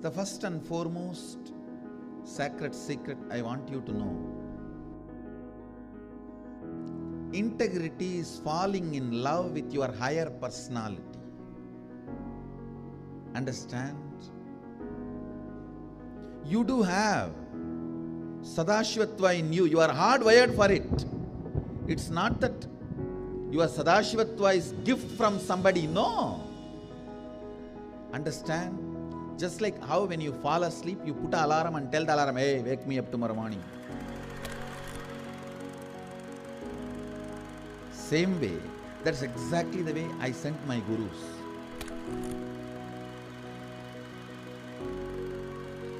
The first and foremost sacred secret I want you to know: integrity is falling in love with your higher personality. Understand? You do have Sadashivatva in you. You are hardwired for it. It's not that your Sadashivatva is gift from somebody. No. Understand? Just like how when you fall asleep, you put an alarm and tell the alarm, hey, wake me up tomorrow morning. Same way, that's exactly the way I sent my gurus.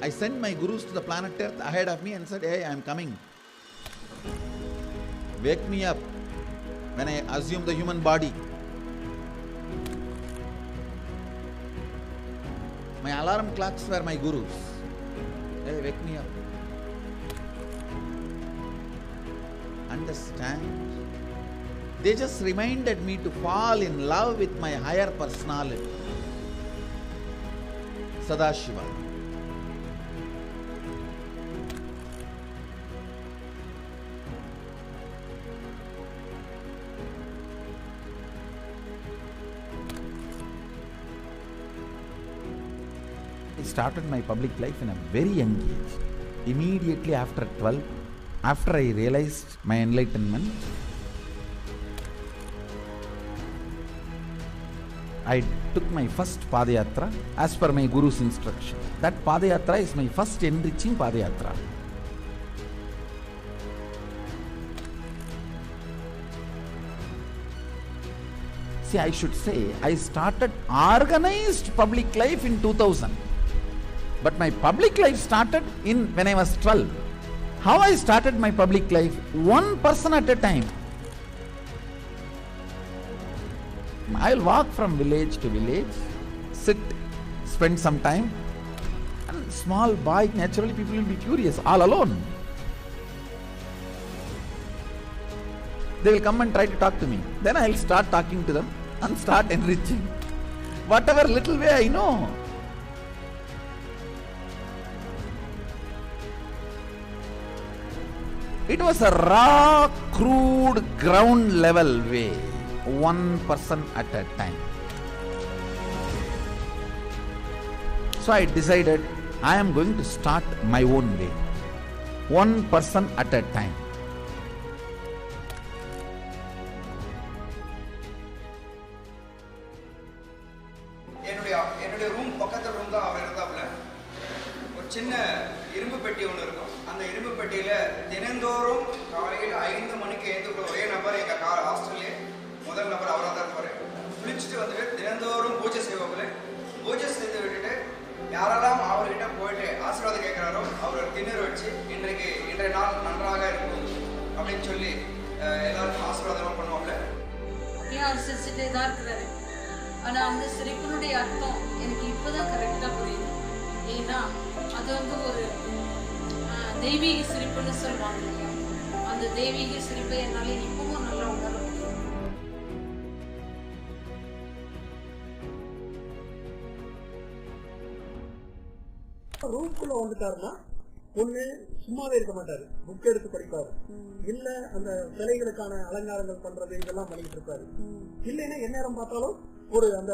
I sent my gurus to the planet Earth ahead of me and said, hey, I am coming. Wake me up when I assume the human body. My alarm clocks were my gurus. Hey, wake me up. Understand? They just reminded me to fall in love with my higher personality, Sadashiva. I started my public life in a very young age. Immediately after 12, after I realized my enlightenment, I took my first Padayatra as per my Guru's instruction. That Padayatra is my first enriching Padayatra. See, I should say, I started organized public life in 2000. But my public life started when I was 12. How I started my public life? One person at a time. I'll walk from village to village, sit, spend some time, and small boy, naturally people will be curious, all alone. They will come and try to talk to me. Then I'll start talking to them and start enriching. Whatever little way I know. It was a raw, crude, ground level way. One person at a time. So I decided I am going to start my own way. One person at a time. என்னுடைய room பக்கத்து room தான் அவர் இருந்தாப்புல. ஒரு சின்ன இரும்பு பெட்டி ஒன்று இருக்கும். அந்த இரும்பு பெட்டியில தினந்தோறும் காலையில் 5 மணிக்கு எழுந்து ஒரே நபர் எங்க ஹாஸ்டல்லே முதல் நபர் அவராக தான் இருப்பாரு. குளிச்சுட்டு வந்துட்டு தினந்தோறும் பூஜை செய்வாங்களே. பூஜை செய்து விட்டுட்டு யாரெல்லாம் அவர்கிட்ட போயிட்டு ஆசீர்வாதம் கேட்கிறாரோ அவர் திண்ணூறு வச்சு இன்றைய நாள் நன்றாக இருக்கும் அப்படின்னு சொல்லி எல்லாருக்கும் ஆசீர்வாதம் பண்ணுவாங்க. ஏன் சிரிச்சுட்டே தான் இருக்கிறாரு. ஆனா அந்த சிரிப்பினுடைய அர்த்தம் எனக்கு இப்பதான் கரெக்டா புரியுது. ஏன்னா அது ஒரு தெய்வீக சிரிப்புன்னு சொல்லுவாங்க. அந்த தெய்வீக சிரிப்பை என்னால இப்பவும் நல்லா உணர முடியும். ரூம்குள்ள வந்துட்டாருன்னா ஒண்ணு சும்மாவே இருக்க மாட்டாரு, புக் எடுத்து படிப்பாரு, இல்ல அந்த சிலைகளுக்கான அலங்காரங்கள் பண்றது இதெல்லாம் பண்ணிட்டு இருப்பாரு. இல்லைன்னா எந்நேரம் பார்த்தாலும் ஒரு அந்த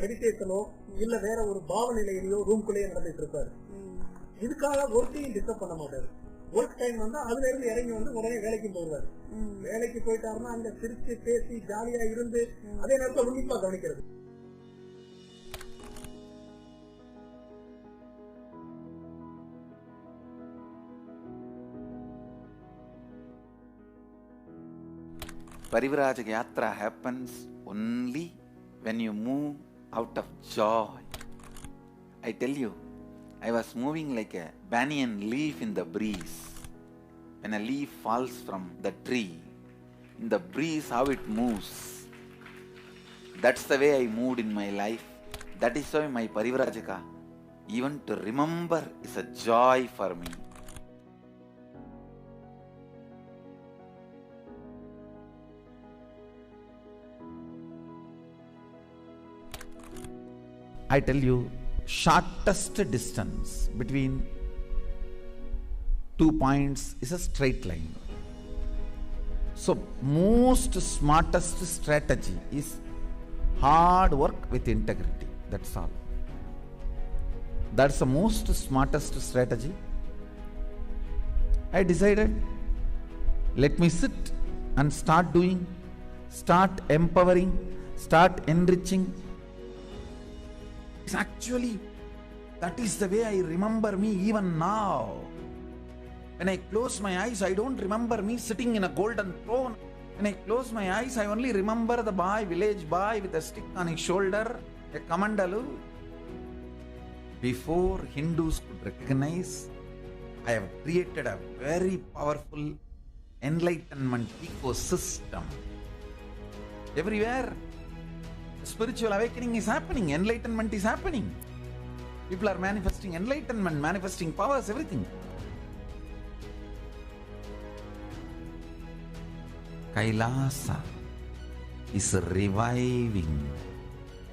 மெடிடேஷனோ இல்ல வேற ஒரு பாவ நிலையிலையோ ரூம்குள்ளேயே நடந்துட்டு இருப்பாரு. இதுக்காக ஒர்க்கையும் டிஸ்டர்ப் பண்ண மாட்டாரு. ஒர்க் டைம் வந்தா அதுல இருந்து இறங்கி உடனே வேலைக்கு போவாரு. வேலைக்கு போயிட்டாருன்னா அங்க சிரிச்சு பேசி ஜாலியா இருந்து அதே நேரத்தில் உன்னிப்பா கவனிக்கிறது. Parivrajaka Yatra happens only when you move out of joy. I tell you, I was moving like a banyan leaf in the breeze. When a leaf falls from the tree, in the breeze how it moves. That's the way I moved in my life. That is why my Parivrajaka, even to remember, is a joy for me. I tell you, shortest distance between 2 points is a straight line. So most smartest strategy is hard work with integrity. That's all. That's the most smartest strategy. I decided, let me sit and start doing, start empowering, start enriching. Actually, that is the way I remember me even now. When I close my eyes, I don't remember me sitting in a golden throne. When I close my eyes, I only remember the boy, village boy with a stick on his shoulder, a kamandalu. Before Hindus could recognize, I have created a very powerful enlightenment ecosystem. Everywhere, spiritual awakening is happening, enlightenment is happening. People are manifesting enlightenment, manifesting powers, everything. Kailasa is reviving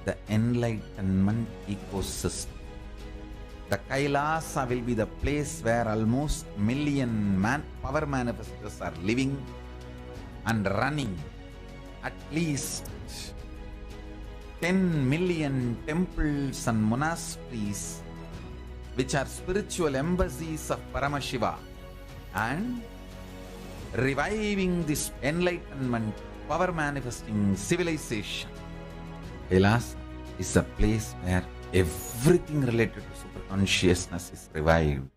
the enlightenment ecosystem. The Kailasa will be the place where almost million power manifestors are living and running. At least 10 million temples and monasteries, which are spiritual embassies of Paramashiva, and reviving this enlightenment, power manifesting civilization. Kailas is a place where everything related to super consciousness is revived.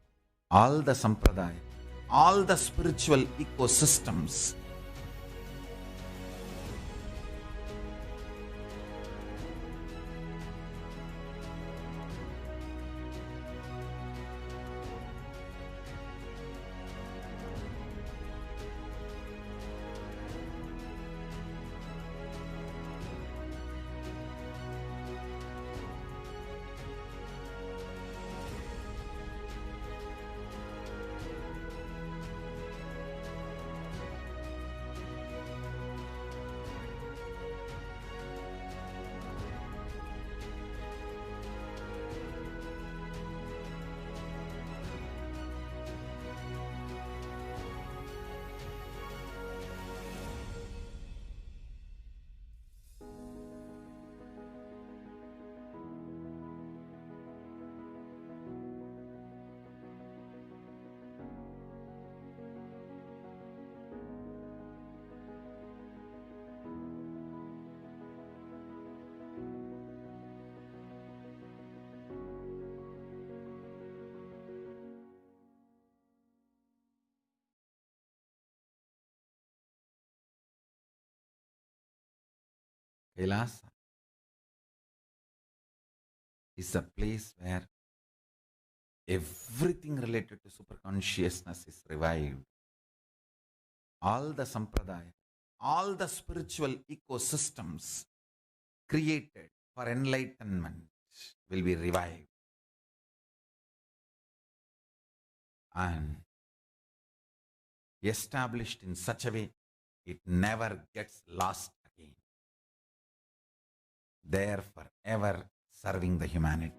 All the sampradaya, all the spiritual ecosystems. Kailasa is a place where everything related to super consciousness is revived. All the sampradaya, all the spiritual ecosystems created for enlightenment will be revived. And established in such a way, it never gets lost again. There forever serving the humanity.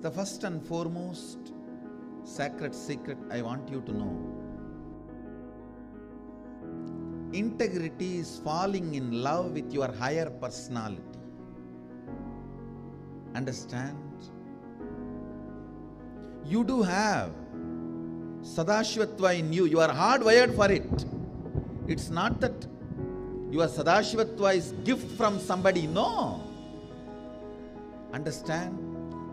The first and foremost sacred secret I want you to know: integrity is falling in love with your higher personality. Understand? You do have Sadashivatva in you. You are hardwired for it. It's not that your Sadashivatva is gift from somebody. No. Understand?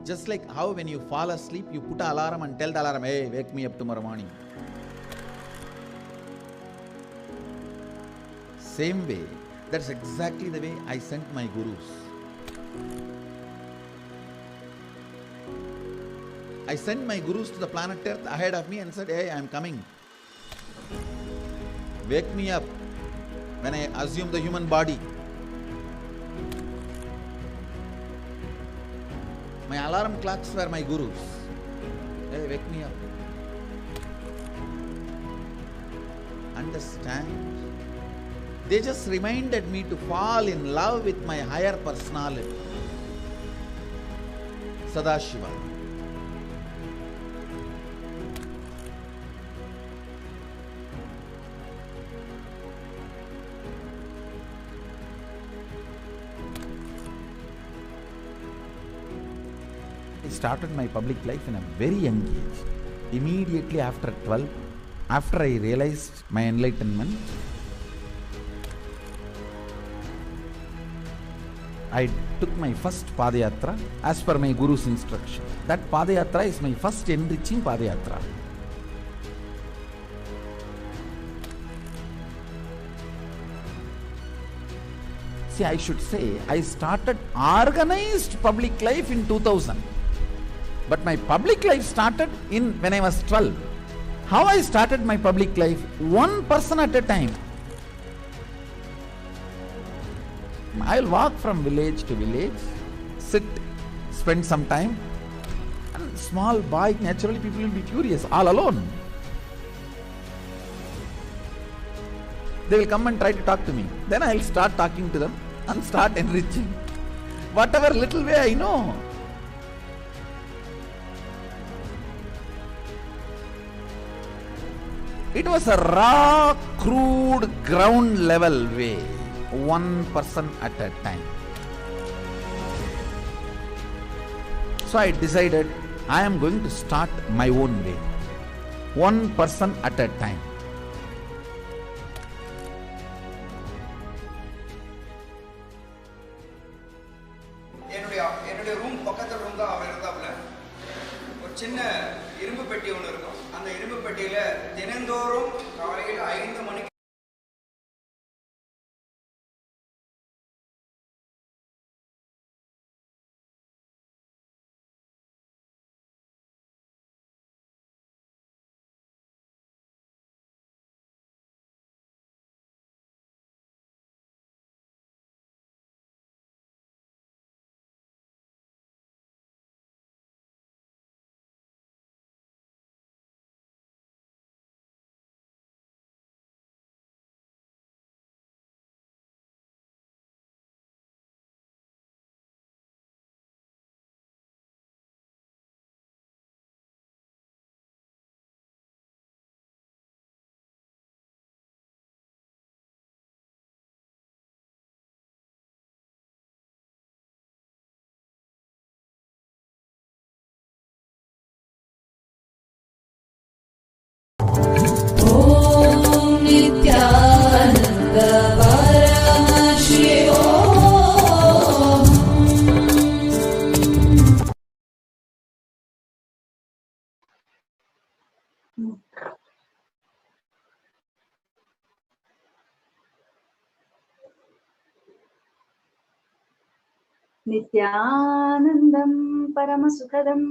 Just like how when you fall asleep, you put an alarm and tell the alarm, hey, wake me up tomorrow morning. Same way, that's exactly the way I sent my gurus. I sent my gurus to the planet Earth ahead of me and said, hey, I am coming. Wake me up when I assume the human body. My alarm clocks were my gurus. Hey, wake me up. Understand? They just reminded me to fall in love with my higher personality, Sadashiva. I started my public life in a very young age. Immediately after 12, after I realized my enlightenment, I took my first Padayatra as per my Guru's instruction. That Padayatra is my first enriching Padayatra. See, I should say, I started organized public life in 2000. But my public life started when I was 12. How I started my public life? One person at a time. I'll walk from village to village, sit, spend some time, and small boy, naturally people will be curious, all alone. They will come and try to talk to me. Then I'll start talking to them and start enriching. Whatever little way I know. It was a raw, crude, ground level way. One person at a time. So I decided I am going to start my own way. One person at a time. என்னுடைய room பக்கத்துல room தான் அவர் இருந்தாப்புல. ஒரு சின்ன இரும்பு பெட்டி ஒன்று இருக்கும். அந்த இரும்பு பெட்டியில தினந்தோறும் காலையில் 5 மணிக்கு Nithyananda Paramashivoham. Nithyanandam Paramasukadam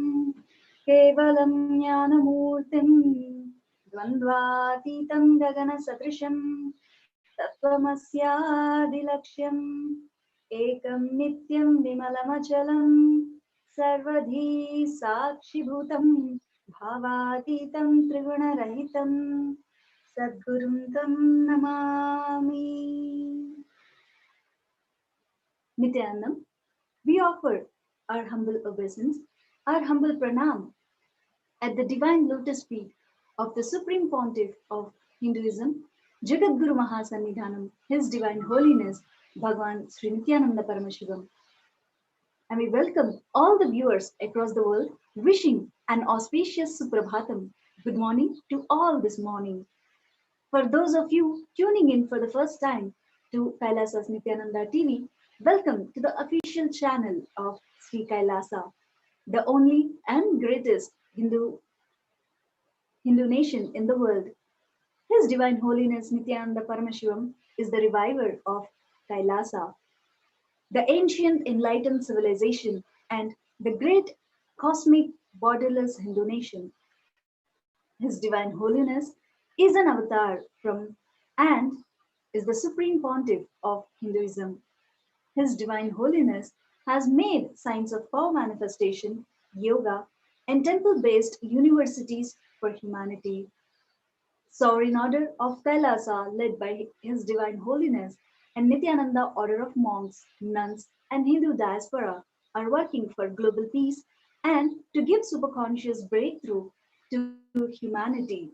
Kevalam Jnanamurtim Dvandvatitam Gagana Satrisham Tattvamasyaadilakshyam Ekam Nityam Vimalamachalam Sarvadhi Sakshibhutam Bhavatitam Triguna Rahitam Sadgurum Tam Namami. Nithyanandam, we offer our humble obeisance, our humble pranam at the divine lotus feet of the Supreme Pontiff of Hinduism, Jagadguru Mahasannidhanam, His Divine Holiness, Bhagwan Sri Nithyananda Paramashivam. And we welcome all the viewers across the world, wishing an auspicious Suprabhatam. Good morning to all this morning. For those of you tuning in for the first time to Kailasa's Nithyananda TV, welcome to the official channel of Sri Kailasa, the only and greatest Hindu nation in the world. His Divine Holiness Nithyananda Paramashivam is the reviver of Kailasa, the ancient enlightened civilization and the great cosmic borderless Hindu nation. His Divine Holiness is an avatar from and is the Supreme Pontiff of Hinduism. His Divine Holiness has made signs of power manifestation, yoga, and temple based universities for humanity. Sovereign Order of Kailasa, led by His Divine Holiness, and Nithyananda Order of Monks, Nuns, and Hindu diaspora are working for global peace and to give superconscious breakthrough to humanity.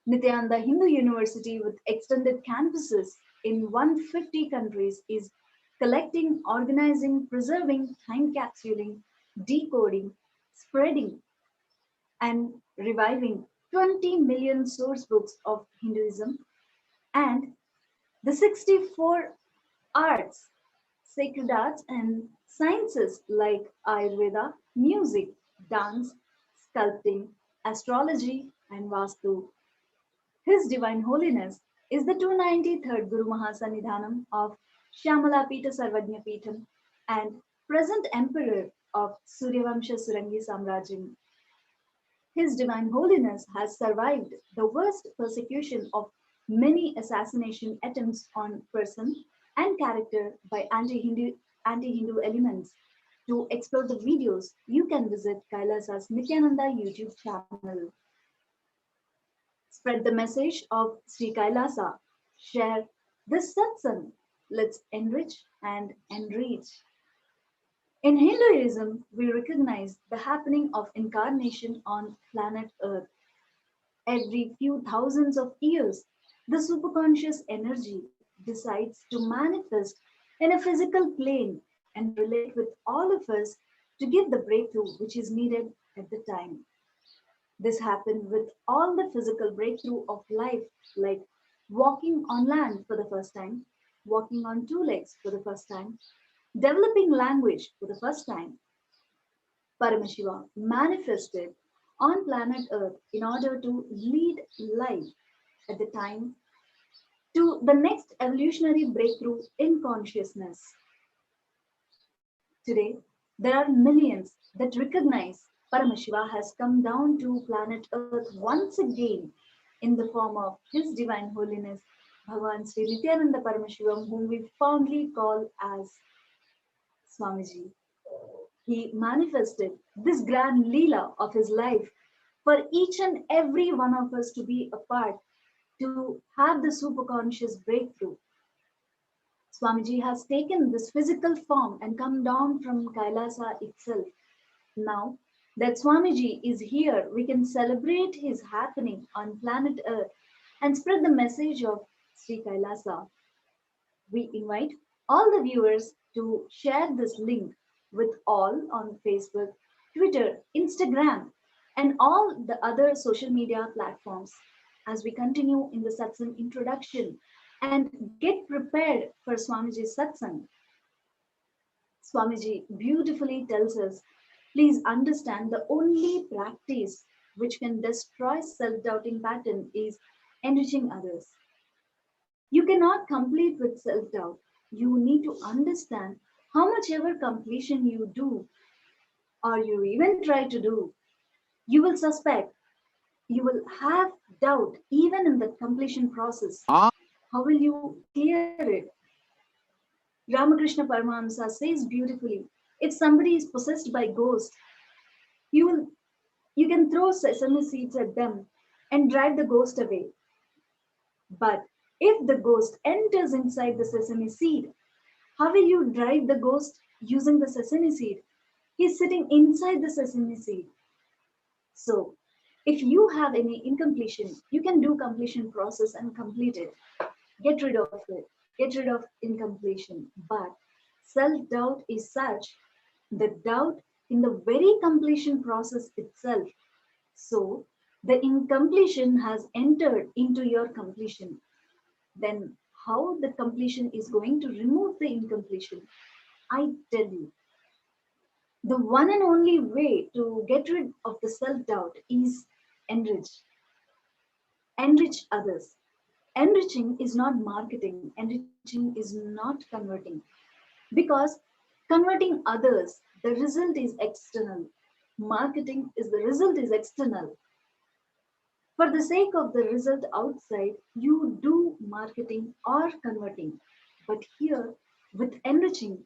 Nithyananda Hindu University, with extended campuses in 150 countries, is collecting, organizing, preserving, time capsuling, decoding, spreading, and reviving 20 million source books of Hinduism and the 64 arts, sacred arts, and sciences like Ayurveda, music, dance, sculpting, astrology, and Vastu. His Divine Holiness is the 293rd Guru Mahasannidhanam of Shyamala Pita Sarvajna Peetham and present Emperor of Suryavamsha Surangi Samrajyam. His Divine Holiness has survived the worst persecution of many assassination attempts on person and character by anti-Hindu elements. To explore the videos, you can visit Kailasa's Nithyananda YouTube channel. Spread the message of Sri Kailasa. Share this satsang. Let's enrich and enrich. In Hinduism, we recognize the happening of incarnation on planet Earth. Every few thousands of years, the superconscious energy decides to manifest in a physical plane and relate with all of us to give the breakthrough which is needed at the time. This happened with all the physical breakthrough of life, like walking on land for the first time, walking on two legs for the first time, developing language for the first time. Paramashiva manifested on planet Earth in order to lead life at the time to the next evolutionary breakthrough in consciousness. Today, there are millions that recognize Paramashiva has come down to planet Earth once again in the form of His Divine Holiness, Bhagwan Sri Nithyananda Paramashivam, whom we fondly call as Swamiji. He manifested this grand Leela of his life for each and every one of us to be a part, to have the superconscious breakthrough. Swamiji has taken this physical form and come down from Kailasa itself. Now that Swamiji is here, we can celebrate his happening on planet Earth and spread the message of Sri Kailasa. We invite all the viewers to share this link with all on Facebook, Twitter, Instagram, and all the other social media platforms as we continue in the satsang introduction and get prepared for Swamiji's satsang. Swamiji beautifully tells us, please understand the only practice which can destroy self-doubting pattern is enriching others. You cannot complete with self-doubt. You need to understand how much ever completion you do, or you even try to do, you will suspect, you will have doubt even in the completion process. How will you clear it? Ramakrishna Paramahamsa says beautifully, if somebody is possessed by ghost, you can throw sesame seeds at them and drive the ghost away. But if the ghost enters inside the sesame seed, How will you drive the ghost using the sesame seed? He's sitting inside the sesame seed. So, if you have any incompletion, you can do completion process and complete it. Get rid of it. Get rid of incompletion. But self-doubt is such the doubt in the very completion process itself. So, the incompletion has entered into your completion. Then how the completion is going to remove the incompletion? I tell you, the one and only way to get rid of the self-doubt is enrich. Enrich others. Enriching is not marketing. Enriching is not converting. Because converting others, the result is external. Marketing is the result is external. For the sake of the result outside, you do marketing or converting. But here, with enriching,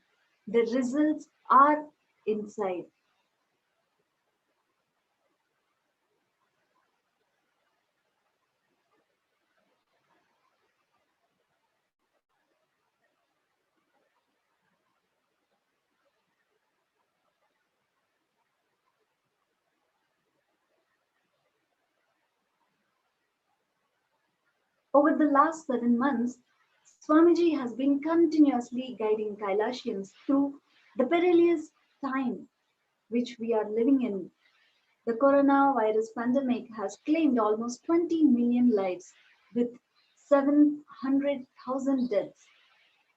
the results are inside. Over the last 7 months, Swamiji has been continuously guiding Kailasians through the perilous time which we are living in. The coronavirus pandemic has claimed almost 20 million lives with 700,000 deaths.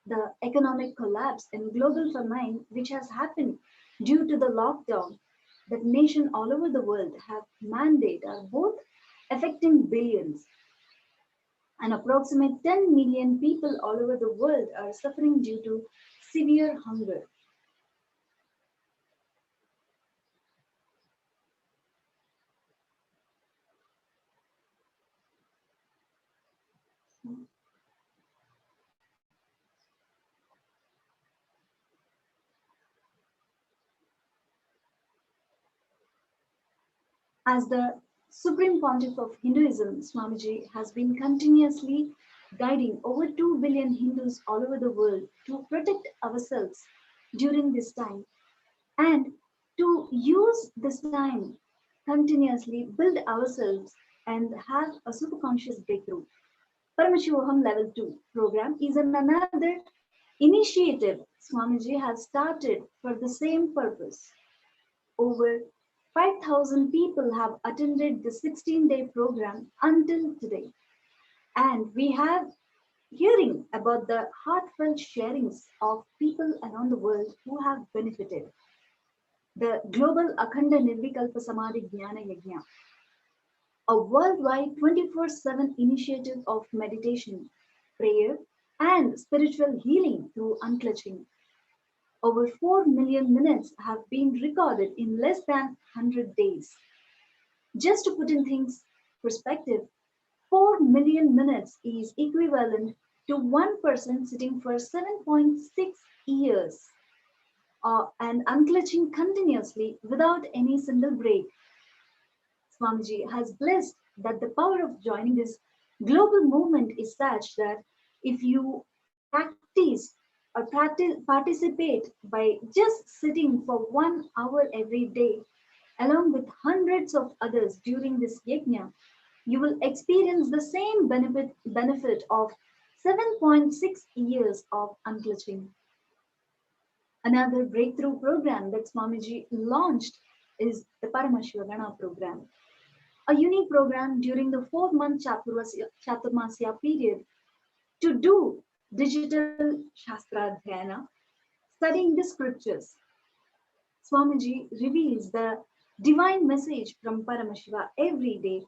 The economic collapse and global famine which has happened due to the lockdown that nations all over the world have mandated are both affecting billions. An approximate 10 million people all over the world are suffering due to severe hunger. As the Supreme Pontiff of Hinduism, Swamiji has been continuously guiding over 2 billion Hindus all over the world to protect ourselves during this time and to use this time continuously build ourselves and have a superconscious breakthrough. Paramashivoham Level 2 program is another initiative Swamiji has started for the same purpose. Over 5,000 people have attended the 16-day program until today. And we have hearing about the heartfelt sharings of people around the world who have benefited. The Global Akhanda Nirvikalpa Samadhi Jnana Yajna, a worldwide 24/7 initiative of meditation, prayer, and spiritual healing through unclutching. Over 4 million minutes have been recorded in less than 100 days. Just to put in things perspective, 4 million minutes is equivalent to one person sitting for 7.6 years and unclutching continuously without any single break. Swamiji has blessed that the power of joining this global movement is such that if you practice or participate by just sitting for 1 hour every day, along with hundreds of others during this yajna, you will experience the same benefit of 7.6 years of unclutching. Another breakthrough program that Swamiji launched is the Paramashivoham program, a unique program during the 4-month Chaturmasya period to do digital Shastradhyayana, studying the scriptures. Swamiji reveals the divine message from Paramashiva every day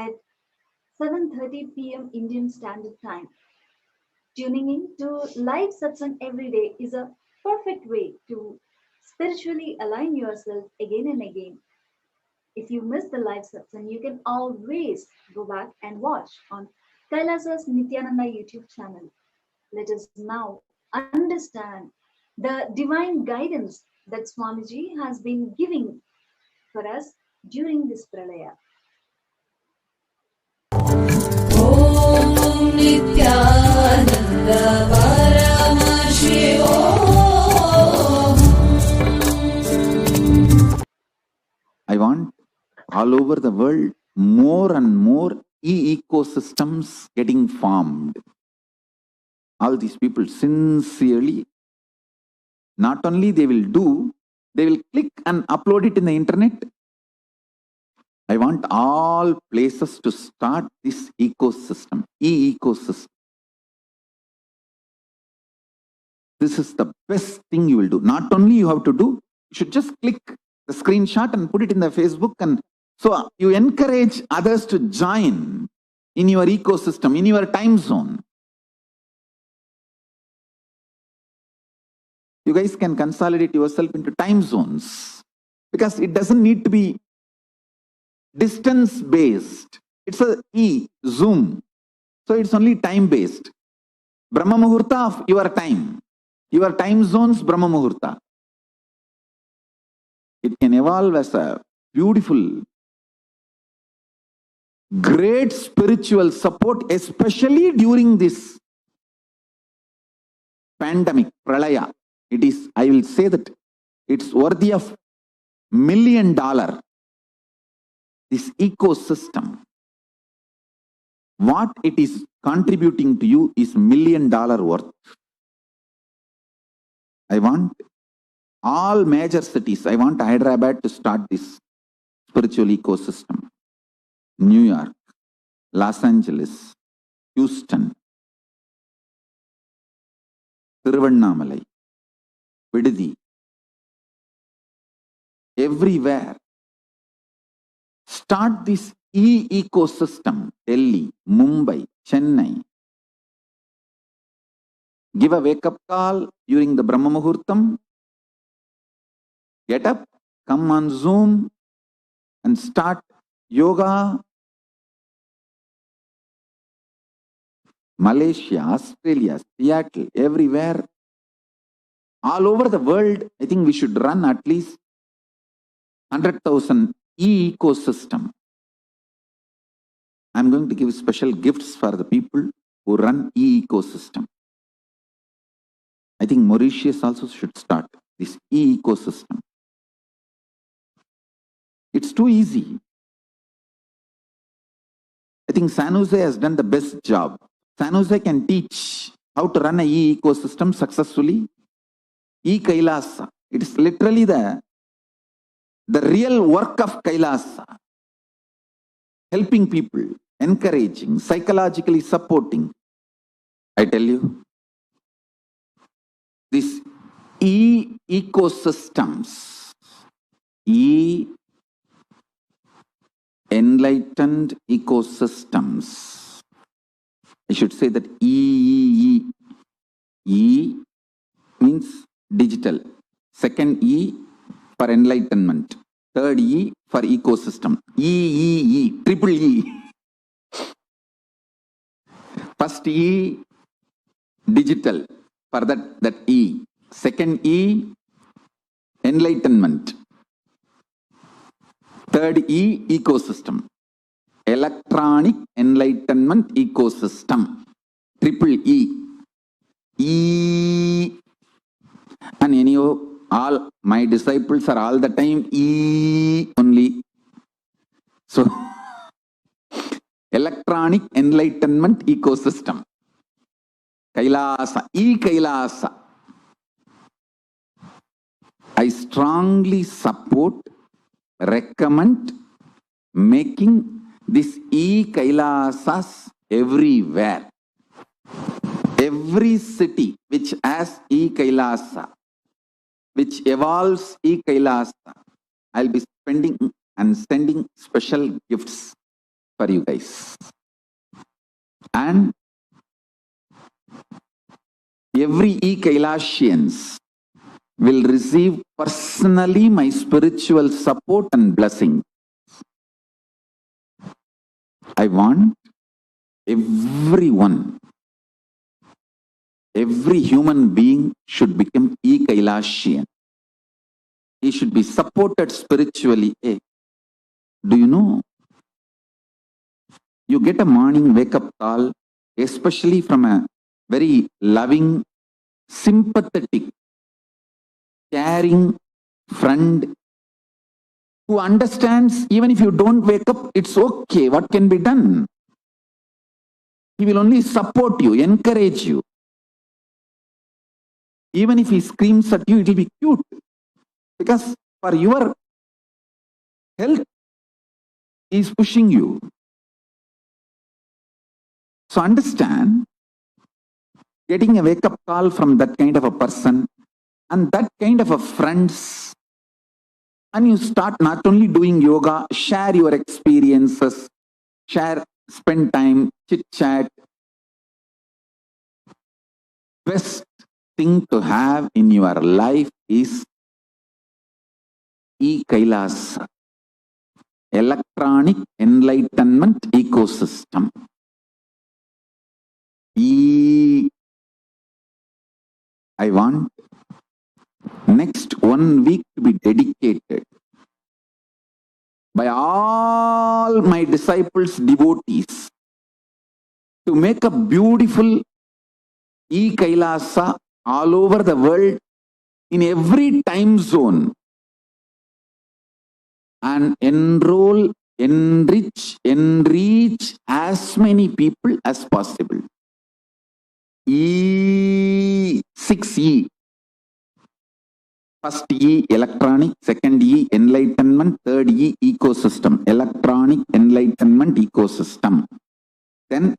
at 7:30 p.m. Indian Standard Time. Tuning in to live satsang every day is a perfect way to spiritually align yourself again and again. If you miss the live satsang, you can always go back and watch on Kailasa's Nithyananda YouTube channel. Let us now understand the divine guidance that Swamiji has been giving for us during this pralaya. Om Nithyananda Paramashivam. I want all over the world more and more ecosystems getting formed. All these people sincerely, not only they will do, they will click and upload it in the internet. I want all places to start this ecosystem, ecosystem. This is the best thing you will do. Not only you have to do, you should just click the screenshot and put it in the Facebook, and so you encourage others to join in your ecosystem, in your time zone. You guys can consolidate yourself into time zones because it doesn't need to be distance based. It's a Zoom. So it's only time based. Brahma Muhurta of your time zones, Brahma Muhurta. It can evolve as a beautiful, great spiritual support, especially during this pandemic, pralaya. It is, I will say that it's worthy of $1 million. This ecosystem, what it is contributing to you is $1 million worth. I want all major cities, I want Hyderabad to start this spiritual ecosystem. New York, Los Angeles, Houston, Thiruvannamalai, Vidudi, everywhere. Start this ecosystem. Delhi, Mumbai, Chennai. Give a wake-up call during the Brahma Muhurtam. Get up, come on Zoom and start yoga. Malaysia, Australia, Seattle, everywhere. All over the world, I think we should run at least 100,000 ecosystem. I'm going to give special gifts for the people who run ecosystem. I think Mauritius also should start this ecosystem. It's too easy. I think San Jose has done the best job. San Jose can teach how to run an ecosystem successfully. E-Kailasa. It is literally the real work of Kailasa. Helping people, encouraging, psychologically supporting. I tell you, these ecosystems, enlightened ecosystems. I should say that E means digital. Second E for enlightenment. Third E for ecosystem. Triple E. First E, digital, for that E. Second E, enlightenment. Third E, ecosystem. Electronic enlightenment ecosystem. Triple E. And anyhow, all my disciples are all the time E only. So, electronic enlightenment ecosystem. Kailasa, E-Kailasa. I strongly support, recommend making this E-Kailasas everywhere. Every city which has E-Kailasa, which evolves E-Kailasa, I'll be spending and sending special gifts for you guys. And every E-Kailasians will receive personally my spiritual support and blessing. I want everyone, every human being should become E-Kailasian. He should be supported spiritually. Hey, do you know? You get a morning wake-up call, especially from a very loving sympathetic, caring friend who understands even if you don't wake up, it's okay, what can be done? He will only support you, encourage you. Even if he screams at you, it will be cute. Because for your health, he is pushing you. So understand, getting a wake-up call from that kind of a person and that kind of a friends, and you start not only doing yoga, share your experiences, spend time, chit-chat. Best thing to have in your life is e-Kailas, electronic enlightenment ecosystem. I want next 1 week to be dedicated by all my disciples, devotees, to make a beautiful e-Kailasa all over the world in every time zone, and enroll, enrich as many people as possible. 6E. First E, electronic. Second E, enlightenment. Third E, ecosystem. Electronic enlightenment ecosystem. Then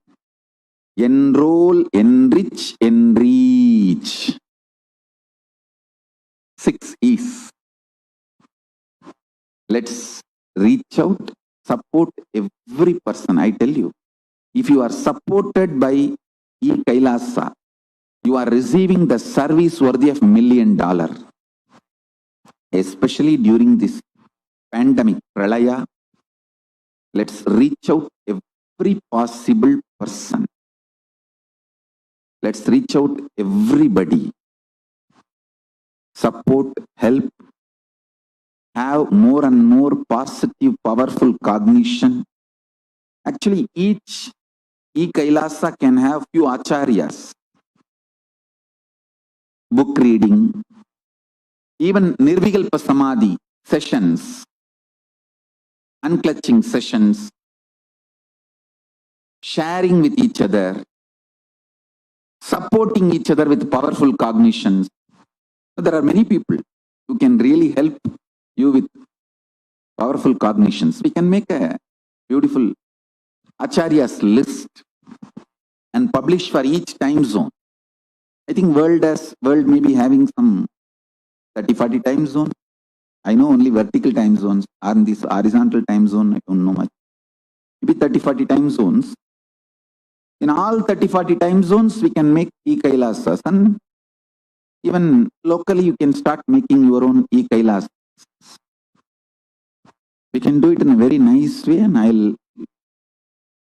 enroll, enrich, enreach. 6 E's. Let's reach out, support every person. I tell you, if you are supported by e-Kailasa, you are receiving the service worthy of $1 million. Especially during this pandemic, Pralaya, let's reach out every possible person. Let's reach out everybody. Support, help, have more and more positive, powerful cognition. Actually, each e-Kailasa can have few acharyas. Book reading, even Nirvikalpa Samadhi sessions, unclutching sessions, sharing with each other, supporting each other with powerful cognitions. So there are many people who can really help you with powerful cognitions. We can make a beautiful Acharya's list and publish for each time zone. I think world may be having some 30-40 time zone. I know only vertical time zones. On this horizontal time zone, I don't know much. Maybe 30-40 time zones. In all 30-40 time zones, we can make e-Kailasas, and even locally you can start making your own e-Kailasas. We can do it in a very nice way, and I'll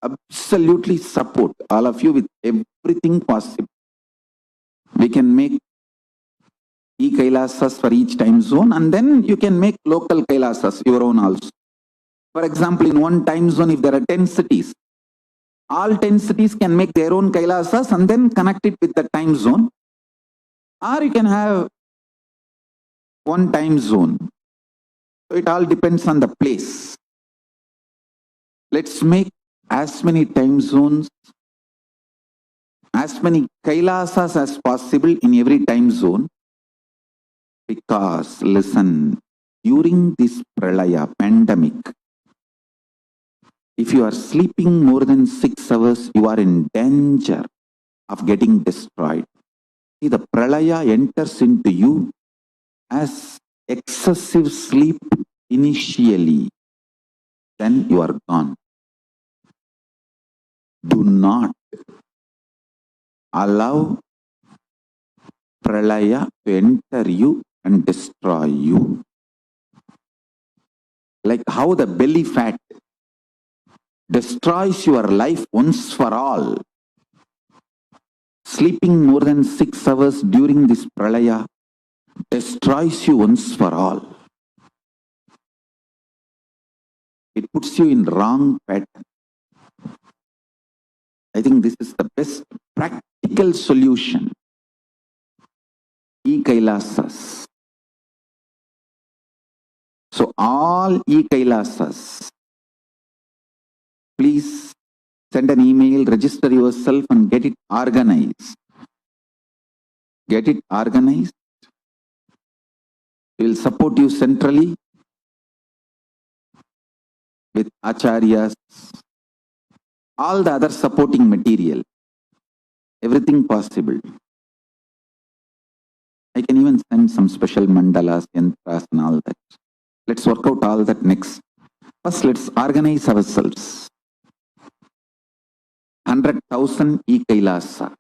absolutely support all of you with everything possible. We can make e-Kailasas for each time zone, and then you can make local Kailasas, your own also. For example, in one time zone, if there are 10 cities, all 10 cities can make their own Kailasas and then connect it with the time zone. Or you can have one time zone. So it all depends on the place. Let's make as many time zones, as many Kailasas as possible in every time zone. Because, listen, during this Pralaya pandemic, if you are sleeping more than 6 hours, you are in danger of getting destroyed. See, the Pralaya enters into you as excessive sleep initially, then you are gone. Do not allow Pralaya to enter you and destroy you. Like how the belly fat destroys your life once for all. Sleeping more than 6 hours during this Pralaya destroys you once for all. It puts you in wrong pattern. I think this is the best practical solution. e-Kailasas. So all e-Kailasas, please send an email, register yourself and get it organized. Get it organized. We will support you centrally with acharyas, all the other supporting material, everything possible. I can even send some special mandalas, yantras and all that. Let's work out all that next. First, let's organize ourselves. 100,000 e-Kailasa,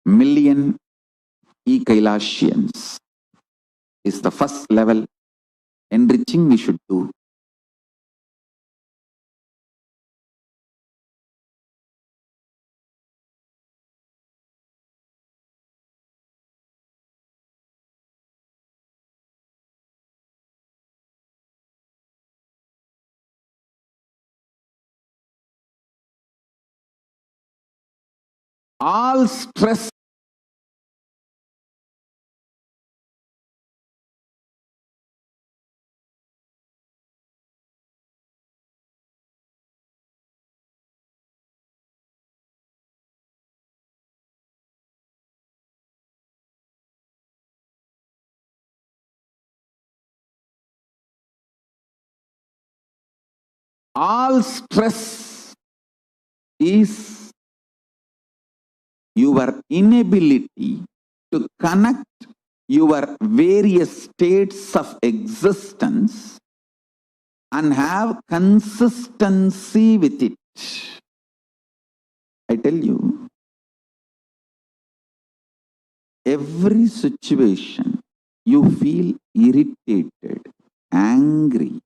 million e-Kailasians is the first level enriching we should do. All stress is your inability to connect your various states of existence and have consistency with it. I tell you, every situation you feel irritated, angry,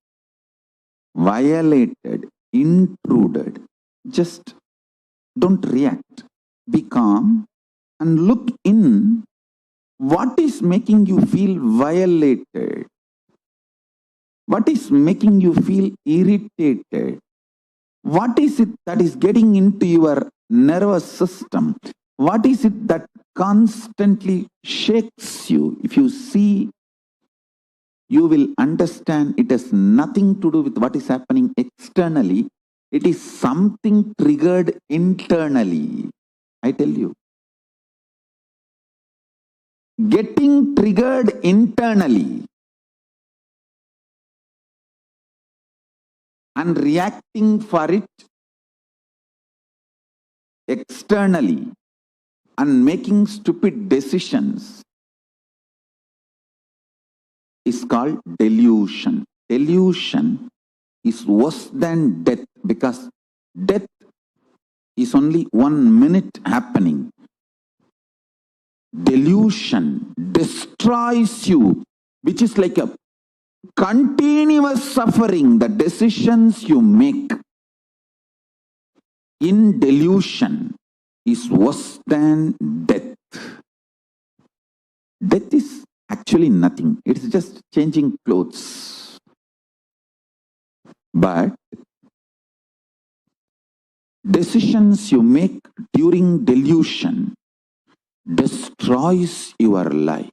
violated, intruded, just don't react. Be calm and look in. What is making you feel violated? What is making you feel irritated? What is it that is getting into your nervous system? What is it that constantly shakes you? If you see, you will understand it has nothing to do with what is happening externally. It is something triggered internally. I tell you. Getting triggered internally and reacting for it externally and making stupid decisions is called delusion. Delusion is worse than death, because death is only 1 minute happening. Delusion destroys you, which is like a continuous suffering. The decisions you make in delusion is worse than death. Death is actually nothing. It's just changing clothes. But decisions you make during delusion destroys your life.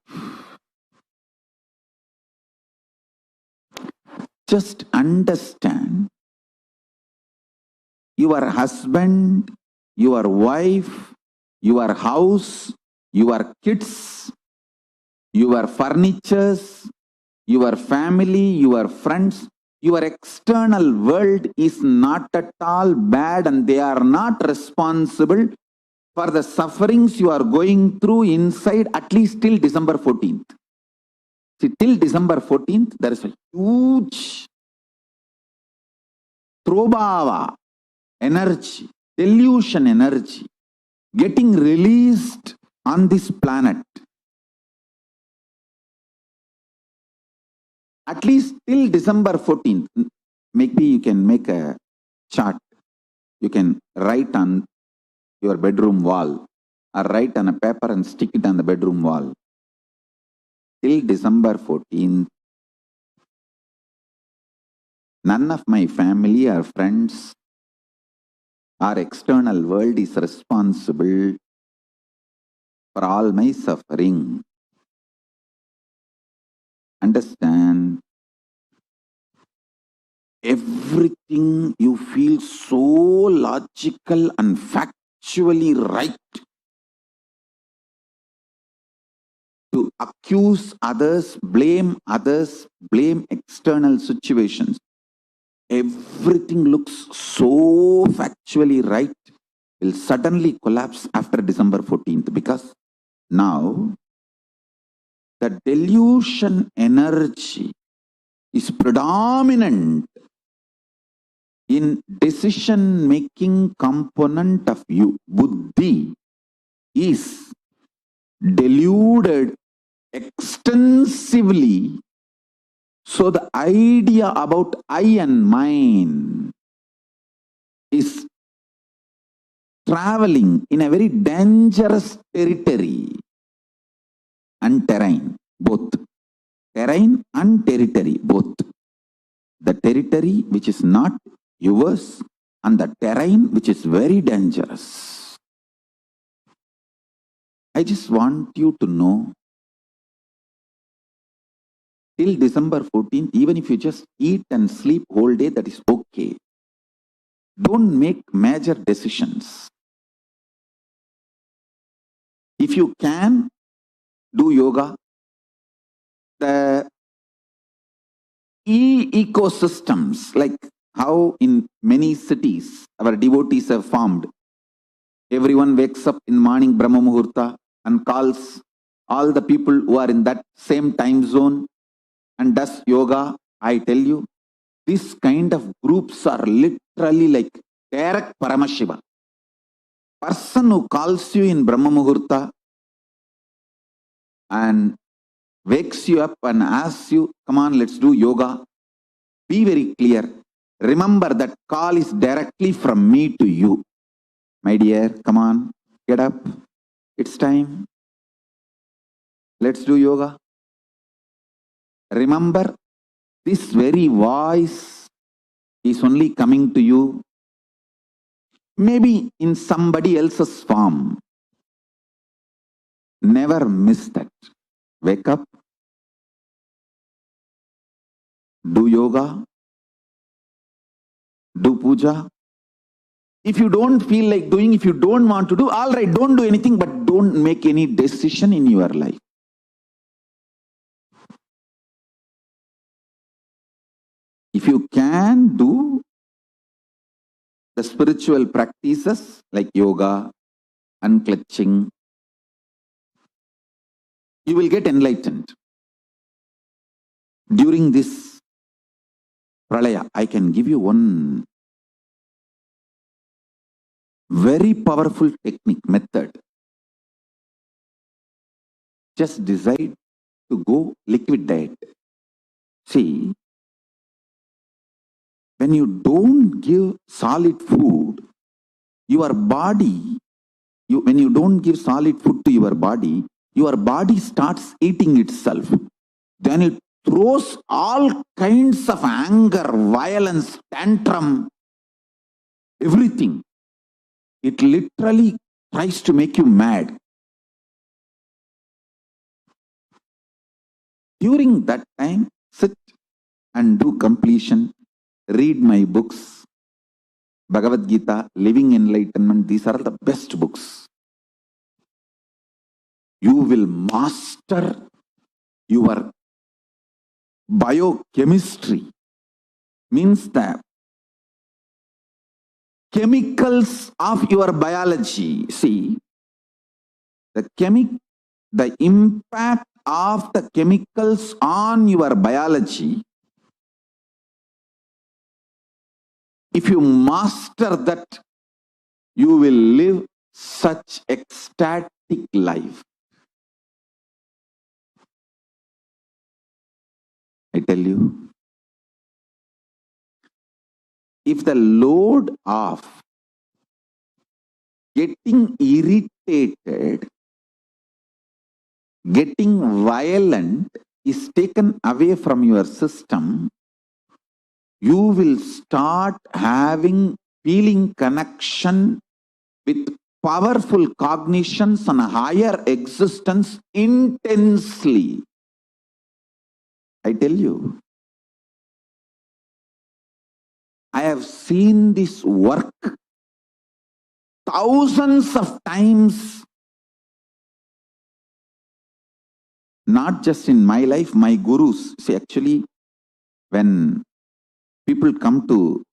Just understand, your husband, your wife, your house, your kids, your furnitures, your family, your friends, your external world is not at all bad, and they are not responsible for the sufferings you are going through inside, at least till December 14th. See, till December 14th, there is a huge Trobhava energy, delusion energy, getting released on this planet. At least till December 14th. Maybe you can make a chart. You can write on your bedroom wall, or write on a paper and stick it on the bedroom wall. Till December 14th, none of my family or friends or external world is responsible for all my suffering. understand, everything you feel so logical and factually right to accuse others, blame external situations. Everything looks so factually right will suddenly collapse after December 14th, because now the delusion energy is predominant in decision making component of you. Buddhi is deluded extensively, so the idea about I and mine is traveling in a very dangerous territory and terrain, both. Terrain and territory, both. The territory which is not yours and the terrain which is very dangerous. I just want you to know, till December 14th, even if you just eat and sleep whole day, that is okay. Don't make major decisions. If you can, do yoga. The ecosystems, like how in many cities our devotees have formed. Everyone wakes up in morning Brahma Muhurta and calls all the people who are in that same time zone and does yoga. I tell you, this kind of groups are literally like direct Paramashiva. Person who calls you in Brahma Muhurta and wakes you up and asks you, come on, let's do yoga. Be very clear. Remember that call is directly from me to you. My dear, come on, get up. It's time. Let's do yoga. Remember, this very voice is only coming to you, maybe in somebody else's form. Never miss that. Wake up, do yoga, do puja. If you don't feel like doing, if you don't want to do, all right, don't do anything, but don't make any decision in your life. If you can do the spiritual practices like yoga, unclutching, you will get enlightened. During this pralaya, I can give you one very powerful technique, method. Just decide to go liquid diet. See, when you don't give solid food, your body, when you don't give solid food to your body starts eating itself. Then it throws all kinds of anger, violence, tantrum, everything. It literally tries to make you mad. During that time, sit and do completion. Read my books. Bhagavad Gita, Living Enlightenment, these are the best books. You will master your biochemistry. Means the chemicals of your biology. See, the impact of the chemicals on your biology, if you master that, you will live such ecstatic life. I tell you, if the load of getting irritated, getting violent is taken away from your system, you will start feeling connection with powerful cognitions and higher existence intensely. I tell you, I have seen this work thousands of times, not just in my life, my gurus. See, actually, when people come to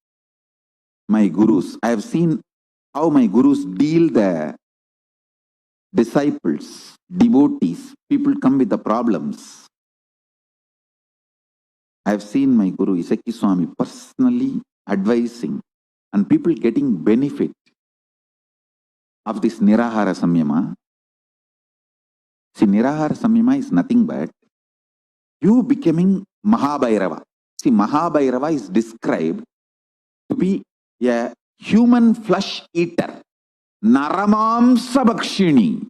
my gurus, I have seen how my gurus deal the disciples, devotees. People come with the problems. I have seen my Guru Isaki Swami personally advising and people getting benefit of this Nirahara Samyama. See, Nirahara Samyama is nothing but you becoming Mahabhairava. See, Mahabhairava is described to be a human flesh eater. Naramamsa Bhakshini.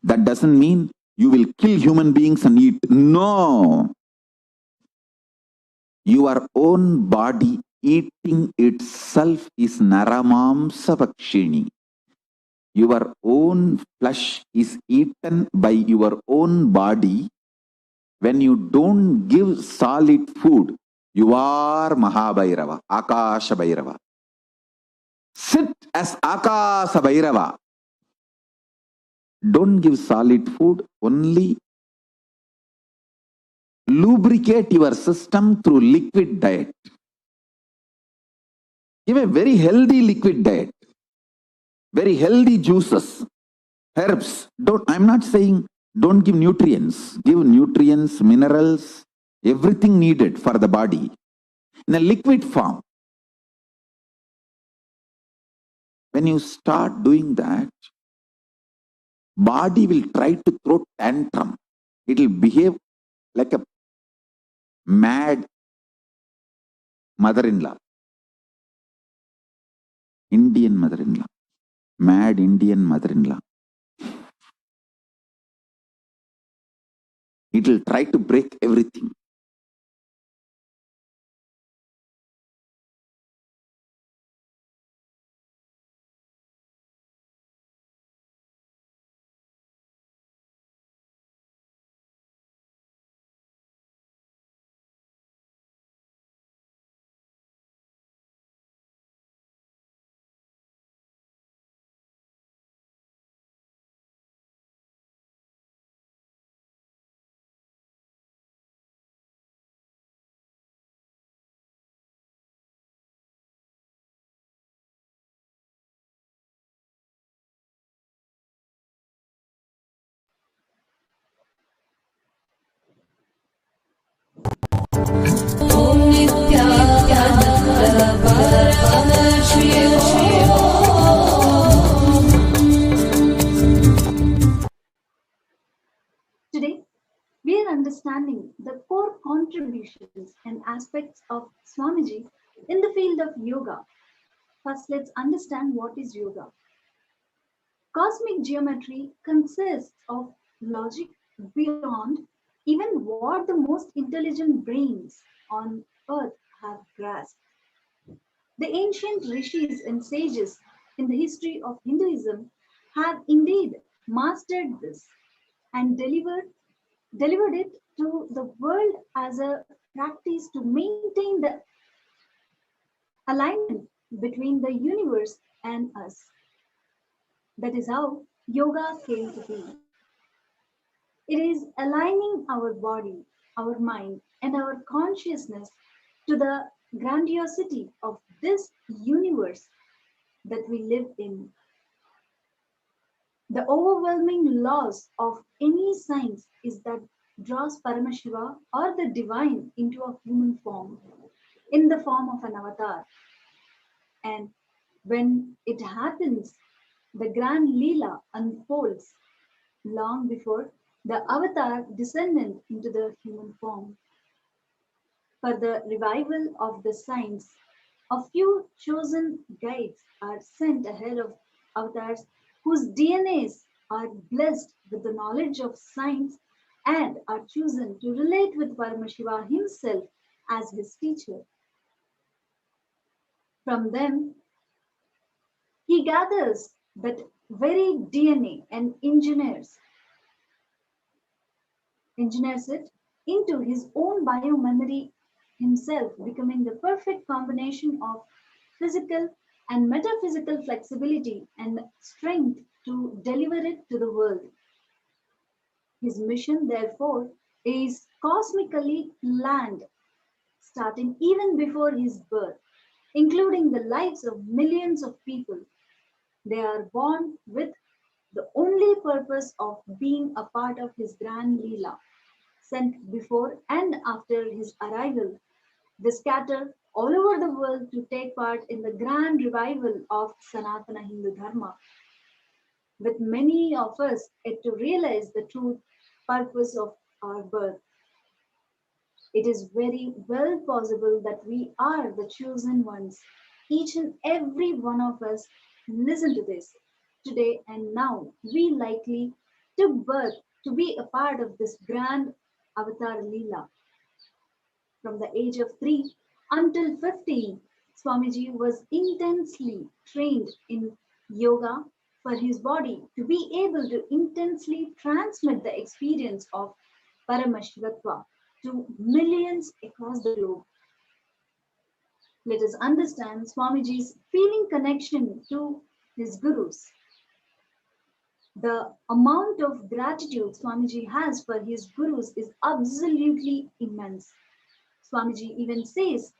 That doesn't mean you will kill human beings and eat. No. Your own body eating itself is Naramamsa Bhakshini. Your own flesh is eaten by your own body. When you don't give solid food, you are Mahabhairava, Akasha Bhairava. Sit as Akasha Bhairava. Don't give solid food, only lubricate your system through liquid diet. Give a very healthy liquid diet, very healthy juices, herbs. I'm not saying don't give nutrients. Give nutrients, minerals, everything needed for the body in a liquid form. When you start doing that, body will try to throw tantrum. It will behave like a mad mother-in-law, Indian mother-in-law, mad Indian mother-in-law. It will try to break everything. Om Nithyananda Paramashivoham. Today, we are understanding the core contributions and aspects of Swamiji in the field of yoga. First, let's understand what is yoga. Cosmic geometry consists of logic beyond even what the most intelligent brains on earth have grasped. The ancient rishis and sages in the history of Hinduism have indeed mastered this and delivered it to the world as a practice to maintain the alignment between the universe and us. That is how yoga came to be. It is aligning our body, our mind, and our consciousness to the grandiosity of this universe that we live in. The overwhelming laws of any science is that draws Paramashiva or the divine into a human form, in the form of an avatar. And when it happens, the grand Leela unfolds long before the avatar descended into the human form. For the revival of the science, a few chosen guides are sent ahead of avatars whose DNAs are blessed with the knowledge of science and are chosen to relate with Paramashiva himself as his teacher. From them, he gathers that very DNA and engineers it into his own bio-memory himself, becoming the perfect combination of physical and metaphysical flexibility and strength to deliver it to the world. His mission, therefore, is cosmically planned, starting even before his birth, including the lives of millions of people. They are born with the only purpose of being a part of his grand Leela, sent before and after his arrival. They scatter all over the world to take part in the grand revival of Sanatana Hindu Dharma, with many of us yet to realize the true purpose of our birth. It is very well possible that we are the chosen ones. Each and every one of us listen to this today and now. We likely took birth to be a part of this grand Avatar Leela. From the age of 3 until 15, Swamiji was intensely trained in yoga for his body to be able to intensely transmit the experience of Paramashivatva to millions across the globe. Let us understand Swamiji's feeling connection to his gurus. The amount of gratitude Swamiji has for his gurus is absolutely immense. Swamiji even says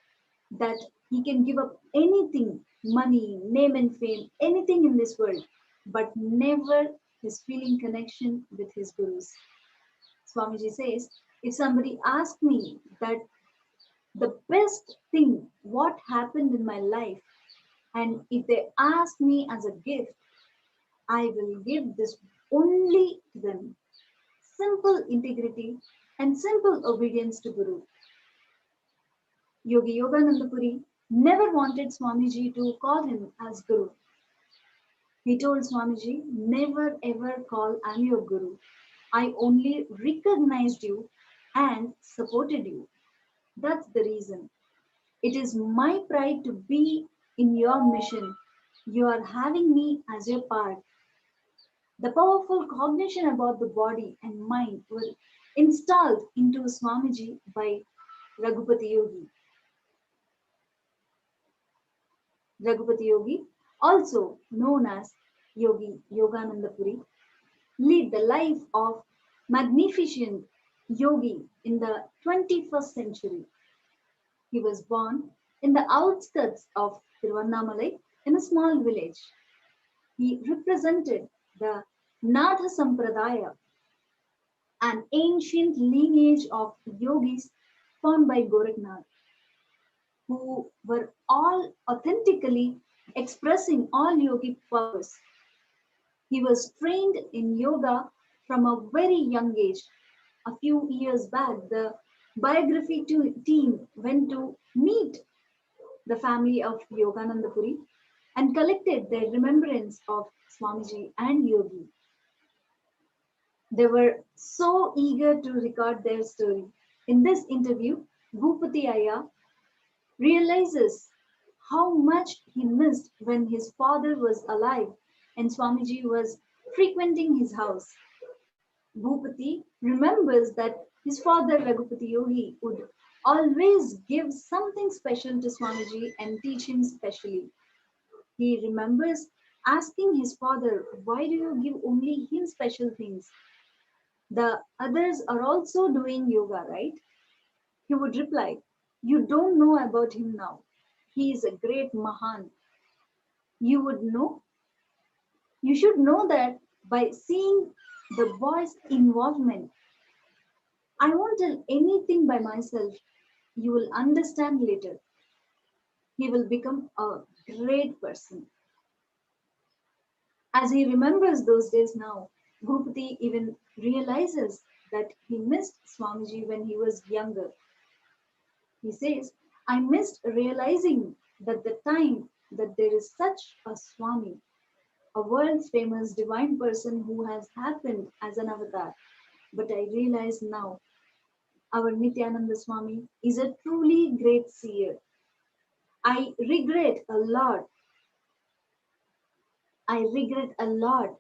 that he can give up anything, money, name and fame, anything in this world, but never his feeling connection with his gurus. Swamiji says, if somebody asks me that the best thing, what happened in my life, and if they ask me as a gift, I will give this only to them. Simple integrity and simple obedience to Guru. Yogi Yogananda Puri never wanted Swamiji to call him as Guru. He told Swamiji, never ever call I'm your Guru. I only recognized you and supported you. That's the reason. It is my pride to be in your mission. You are having me as your part. The powerful cognition about the body and mind were installed into Swamiji by Raghupati Yogi. Raghupati Yogi, also known as Yogi Yogananda Puri, lead the life of magnificent yogi in the 21st century. He was born in the outskirts of Tiruvannamalai in a small village. He represented the Natha Sampradaya, an ancient lineage of yogis formed by Gorakhnath, who were all authentically expressing all yogic powers. He was trained in yoga from a very young age. A few years back, the biography team went to meet the family of Yogananda Puri and collected their remembrance of Swamiji and Yogi. They were so eager to record their story. In this interview, Bhupati Aya realizes how much he missed when his father was alive and Swamiji was frequenting his house. Bhupati remembers that his father Raghupati Yogi would always give something special to Swamiji and teach him specially. He remembers asking his father, why do you give only him special things? The others are also doing yoga, right? He would reply, you don't know about him now. He is a great Mahan. You would know. You should know that by seeing the boy's involvement. I won't tell anything by myself. You will understand later. He will become a great person. As he remembers those days now, Bhupati even realizes that he missed Swamiji when he was younger. He says, I missed realizing that the time that there is such a Swami, a world's famous divine person who has happened as an avatar. But I realize now, our Nithyananda Swami is a truly great seer. I regret a lot. I regret a lot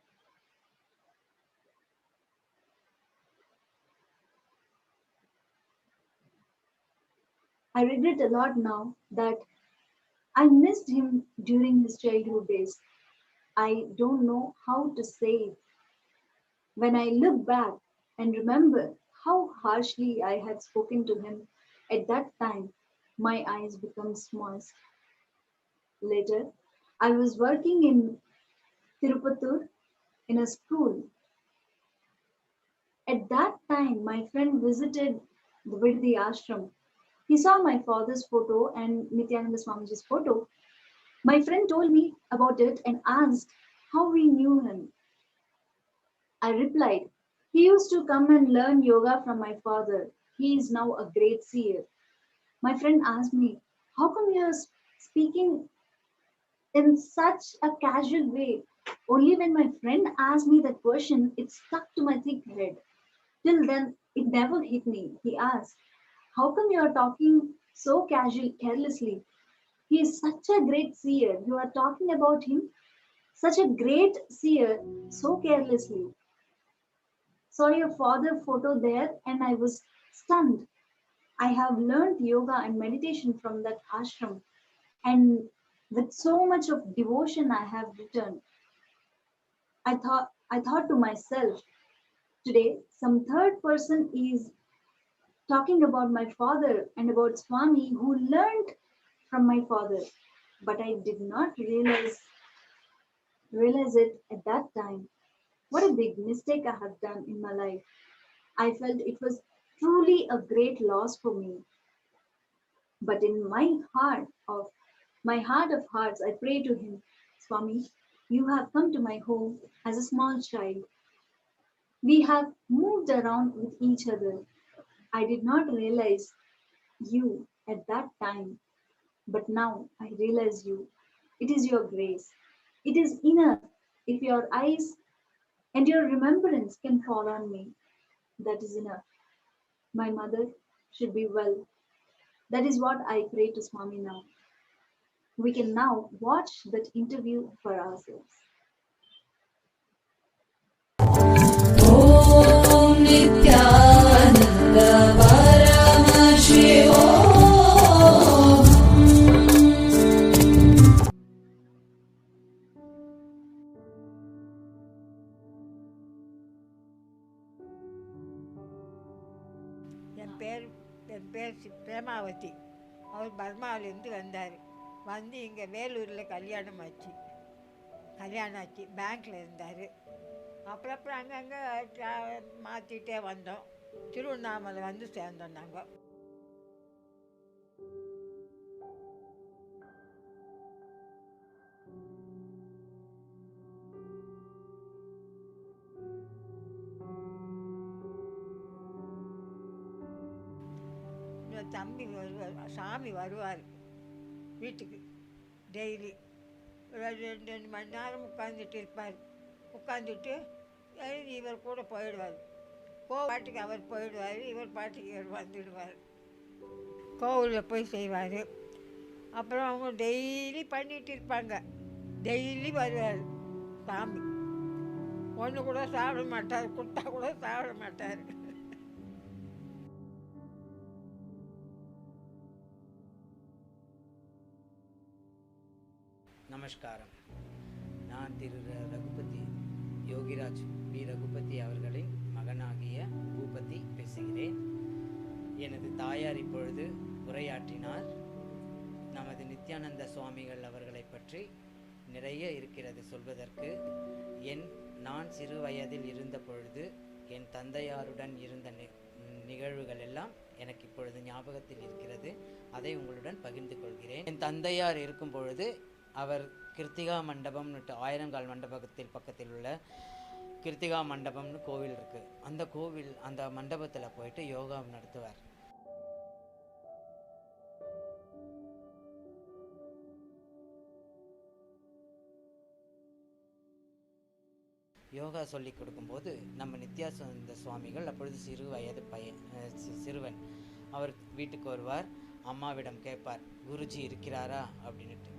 I regret a lot now that I missed him during his childhood days. I don't know how to say it. When I look back and remember how harshly I had spoken to him at that time, my eyes become moist. Later, I was working in Tirupatur in a school. At that time, my friend visited the Vidhi ashram. He saw my father's photo and Nithyananda Swamiji's photo. My friend told me about it and asked how we knew him. I replied, he used to come and learn yoga from my father. He is now a great seer. My friend asked me, how come you are speaking in such a casual way? Only when my friend asked me that question, it stuck to my thick head. Till then, it never hit me. He asked, how come you are talking so carelessly? He is such a great seer. You are talking about him, such a great seer, so carelessly. Saw your father photo there and I was stunned. I have learned yoga and meditation from that ashram, and with so much of devotion I have returned. I thought to myself, today some third person is talking about my father and about Swami who learned from my father. But I did not realize it at that time. What a big mistake I have done in my life. I felt it was truly a great loss for me. But in my heart of hearts, I pray to him, Swami, you have come to my home as a small child. We have moved around with each other. I did not realize you at that time, but now I realize you. It is your grace. It is enough if your eyes and your remembrance can fall on me. That is enough. My mother should be well. That is what I pray to Swami now. We can now watch that interview for ourselves. Om Nithyananda Paramashivoham. என் பேர் பிரேமாவதி. அவர் பர்மாவிலேருந்து வந்தார். வந்து இங்கே வேலூரில் கல்யாணம் ஆச்சு. பேங்க்கில் இருந்தார். அப்புறம் அங்கங்கே மாற்றிட்டே வந்தோம். திருவண்ணாமலை வந்து சேர்ந்தோம் நாங்கள். தம்பி வருவார், சாமி வருவார் வீட்டுக்கு டெய்லி. ஒரு 2 மணி நேரம் உட்காந்துட்டு இருப்பார். உட்காந்துட்டு எழுதி இவர் கூட போயிடுவார். பாட்டுக்கு அவர் போயிடுவார், இவர் பாட்டுக்கு இவர் வந்துடுவார். கோவிலில் போய் செய்வார். அப்புறம் அவங்க டெய்லி பண்ணிகிட்டு இருப்பாங்க. டெய்லி வருவார் சாமி. ஒன்று கூட சாப்பிட மாட்டார், கொடுத்தா கூட சாப்பிட மாட்டார். நமஸ்காரம். நான் திரு ரகுபதி யோகிராஜ் பி. ரகுபதி அவர்களின் மகனாகிய பூபதி பேசுகிறேன். எனது தாயார் இப்பொழுது உரையாற்றினார். நமது நித்யானந்த சுவாமிகள் அவர்களை பற்றி நிறைய இருக்கிறது சொல்வதற்கு. நான் சிறு வயதில் இருந்த பொழுது என் தந்தையாருடன் இருந்த நிகழ்வுகள் எல்லாம் எனக்கு இப்பொழுது ஞாபகத்தில் இருக்கிறது. அதை உங்களுடன் பகிர்ந்து கொள்கிறேன். என் தந்தையார் இருக்கும் பொழுது அவர் கிருத்திகா மண்டபம்னு 1000 கால் மண்டபத்தில் பக்கத்தில் உள்ள கிருத்திகா மண்டபம்னு கோவில் இருக்குது. அந்த மண்டபத்தில் போயிட்டு யோகா நடத்துவார். யோகா சொல்லி கொடுக்கும்போது நம்ம நித்யானந்த சுவாமிகள் அப்பொழுது சிறுவன். அவர் வீட்டுக்கு வருவார். அம்மாவிடம் கேட்பார், குருஜி இருக்கிறாரா அப்படின்ட்டு.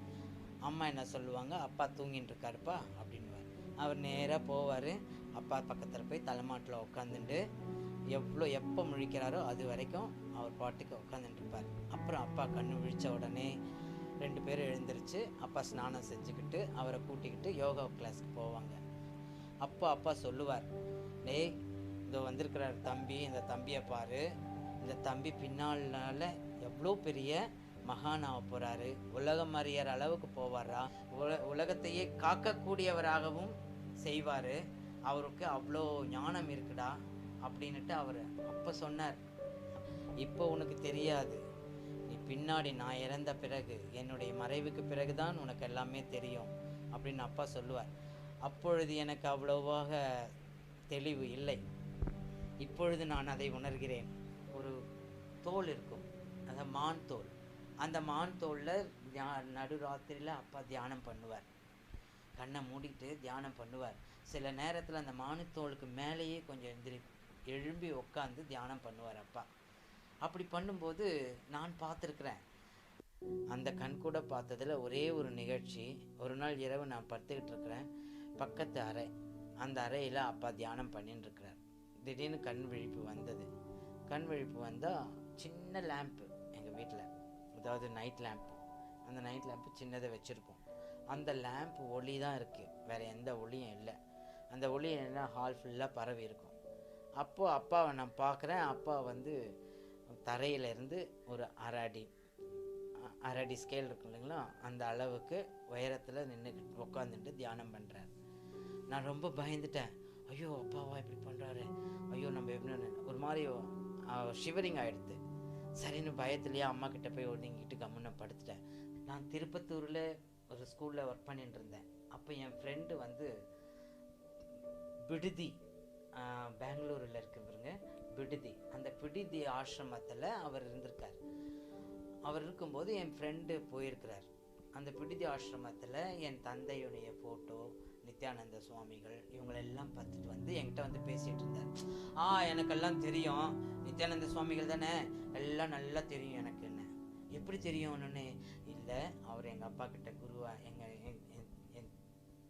அம்மா என்ன சொல்லுவாங்க, அப்பா தூங்கிட்டு இருக்காருப்பா அப்படின்வார். அவர் நேராக போவார். அப்பா பக்கத்தில் போய் தலைமாட்டில் உட்காந்துட்டு எப்போ முழிக்கிறாரோ அது வரைக்கும் அவர் பாட்டுக்கு உட்காந்துட்டுருப்பார். அப்புறம் அப்பா கண்ணு விழித்த உடனே 2 பேரும் எழுந்திரிச்சு அப்பா ஸ்நானம் செஞ்சுக்கிட்டு அவரை கூட்டிக்கிட்டு யோகா கிளாஸ்க்கு போவாங்க. அப்போ அப்பா சொல்லுவார், டேய் இதோ வந்திருக்கிறார் தம்பி, இந்த தம்பியை பாரு, இந்த தம்பி பின்னால எவ்வளோ பெரிய மகானாக போகிறாரு, உலகம் அறியற அளவுக்கு போவாரா, உலகத்தையே காக்கக்கூடியவராகவும் செய்வார், அவருக்கு அவ்வளோ ஞானம் இருக்குடா அப்படின்ட்டு அவர் அப்போ சொன்னார். இப்போ உனக்கு தெரியாது, நீ பின்னாடி நான் இறந்த பிறகு, என்னுடைய மறைவுக்கு பிறகுதான் உனக்கு எல்லாமே தெரியும் அப்படின்னு அப்பா சொல்லுவார். அப்பொழுது எனக்கு அவ்வளவாக தெளிவு இல்லை. இப்பொழுது நான் அதை உணர்கிறேன். ஒரு தோல் இருக்கும், அந்த மான் தோல். அந்த மான் தோலில் நடுராத்திரியில் அப்பா தியானம் பண்ணுவார். கண்ணை மூடிட்டு தியானம் பண்ணுவார். சில நேரத்தில் அந்த மானுத்தோலுக்கு மேலேயே கொஞ்சம் எழும்பி உட்காந்து தியானம் பண்ணுவார் அப்பா. அப்படி பண்ணும்போது நான் பார்த்துருக்குறேன். அந்த கண் கூட பார்த்ததில் ஒரே ஒரு நிகழ்ச்சி, ஒரு நாள் இரவு நான் படுத்துக்கிட்டு இருக்கிறேன். பக்கத்து அறை, அந்த அறையில் அப்பா தியானம் பண்ணின்னு இருக்கிறார். திடீர்னு கண் விழிப்பு வந்தது. கண் விழிப்பு வந்தால் சின்ன லேம்ப்பு எங்கள் வீட்டில், அதாவது நைட் லேம்ப். அந்த நைட் லேம்ப்பு சின்னதை வச்சுருக்கோம். அந்த லேம்ப் ஒளி தான் இருக்குது, வேறு எந்த ஒளியும் இல்லை. அந்த ஒளி என்ன ஹால் ஃபுல்லாக பரவி இருக்கும். அப்போது அப்பாவை நான் பார்க்குறேன். அப்பா வந்து தரையிலேருந்து ஒரு அரை அடி ஸ்கேல் இருக்கும் இல்லைங்களா, அந்த அளவுக்கு உயரத்தில் நின்று உட்காந்துட்டு தியானம் பண்ணுறார். நான் ரொம்ப பயந்துட்டேன். ஐயோ அப்பாவா இப்படி பண்ணுறாரு, ஐயோ நம்ம எப்படி, ஒரு மாதிரி ஷிவரிங் ஆகிடுது. சரின்னு பயத்துலேயே அம்மா கிட்ட போய் ஒதுங்கிட்டு கம்முன்னு படுத்துட்டேன். நான் திருப்பத்தூரில் ஒரு ஸ்கூலில் ஒர்க் பண்ணிட்டு இருந்தேன். அப்போ என் ஃப்ரெண்டு வந்து விடுதி, பெங்களூரில் இருக்கு பாருங்க விடுதி, அந்த விடுதி ஆசிரமத்தில் அவர் இருந்திருக்கார். அவர் இருக்கும்போது என் ஃப்ரெண்டு போயிருக்கிறார். அந்த விடுதி ஆசிரமத்தில் என் தந்தையுடைய ஃபோட்டோ, நித்யானந்த சுவாமிகள் இவங்களெல்லாம் பார்த்துட்டு வந்து என்கிட்ட வந்து பேசிகிட்டு இருந்தார். எனக்கெல்லாம் தெரியும், நித்யானந்த சுவாமிகள் தானே, எல்லாம் நல்லா தெரியும் எனக்குன்னு. எப்படி தெரியும் ஒன்று? இல்லை, அவர் எங்கள் அப்பா கிட்ட குருவா,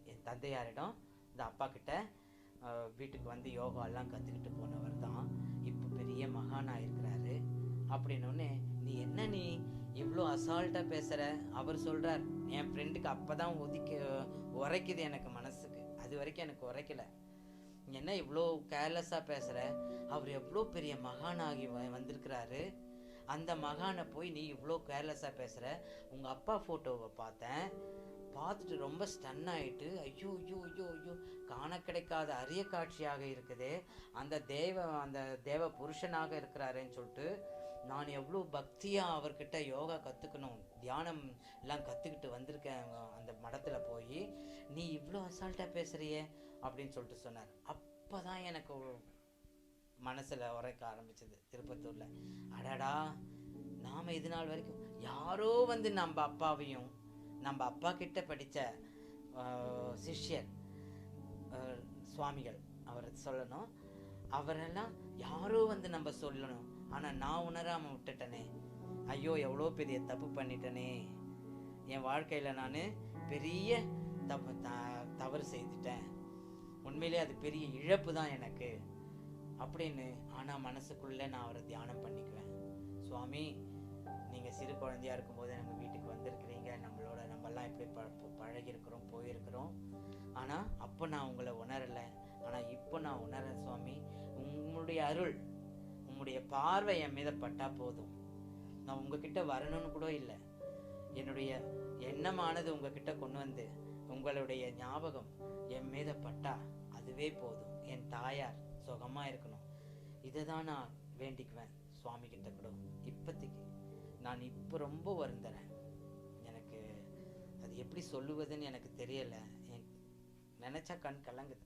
என் தந்தையாரிடம் இந்த அப்பா கிட்ட வீட்டுக்கு வந்து யோகாலாம் கற்றுக்கிட்டு போனவர் தான், இப்போ பெரிய மகானாக இருக்கிறாரு அப்படின்னோடனே, நீ இவ்வளோ அசால்ட்டாக பேசுகிற? அவர் சொல்கிறார், என் ஃப்ரெண்டுக்கு அப்போ தான் உரைக்குது எனக்கு மனசுக்கு, அது வரைக்கும் எனக்கு உரைக்கலை. என்ன இவ்வளோ கேர்லெஸ்ஸாக பேசுகிற? அவர் எவ்வளோ பெரிய மகானாகி வந்திருக்கிறாரு, அந்த மகானை போய் நீ இவ்வளோ கேர்லெஸ்ஸாக பேசுகிற? உங்கள் அப்பா ஃபோட்டோவை பார்த்துட்டு ரொம்ப ஸ்டன் ஆகிட்டு, ஐயோ ஐயோ ஐயோ ஐயோ, காண கிடைக்காத அரிய காட்சியாக இருக்குதே, அந்த தேவ புருஷனாக இருக்கிறாருன்னு சொல்லிட்டு நான் எவ்வளோ பக்தியாக அவர்கிட்ட யோகா கற்றுக்கணும், தியானம் எல்லாம் கற்றுக்கிட்டு வந்திருக்கேன் அந்த மடத்தில் போய், நீ இவ்வளோ அசால்ட்டாக பேசுகிறியே அப்படின்னு சொல்லிட்டு சொன்னார். அப்போ தான் எனக்கு மனசில் உரைக்க ஆரம்பிச்சது திருப்பத்தூரில். அடடா, நாம் இது நாள் வரைக்கும் யாரோ வந்து நம்ம அப்பாவையும், நம்ம அப்பா கிட்ட படித்த சிஷ்யர் சுவாமிகள் அவரை சொல்லணும், அவரெல்லாம் யாரோ வந்து நம்ம சொல்லணும், ஆனால் நான் உணராமல் விட்டுட்டனே, ஐயோ எவ்வளோ பெரிய தப்பு பண்ணிட்டனே, என் வாழ்க்கையில் நான் பெரிய தவறு செய்துட்டேன், உண்மையிலே அது பெரிய இழப்பு தான் எனக்கு அப்படின்னு. ஆனால் மனசுக்குள்ளே நான் அவரை தியானம் பண்ணிக்குவேன். சுவாமி, நீங்கள் சிறு குழந்தையாக இருக்கும்போது எங்கள் வீட்டுக்கு வந்திருக்கிறீங்க, நம்மெல்லாம் இப்படி பழகிருக்கிறோம், போயிருக்கிறோம், ஆனால் அப்போ நான் உங்களை உணரலை, ஆனால் இப்போ நான் உணரேன் சுவாமி, உங்களுடைய அருள், உங்களுடைய பார்வை என் மீத பட்டா போதும், நான் உங்ககிட்ட வரணும்னு கூட இல்லை, என்னுடைய எண்ணமானது உங்ககிட்ட கொண்டு வந்து உங்களுடைய ஞாபகம் என் மீத பட்டா அதுவே போதும், என் தாயார் சுகமாக இருக்கணும், இதை தான் நான் வேண்டிக்குவேன் சுவாமி கிட்ட கூட. இப்போதைக்கு நான் இப்போ ரொம்ப வருந்துறேன், எனக்கு அது எப்படி சொல்லுவதுன்னு எனக்கு தெரியலை, நினச்சா கண் கலங்குது.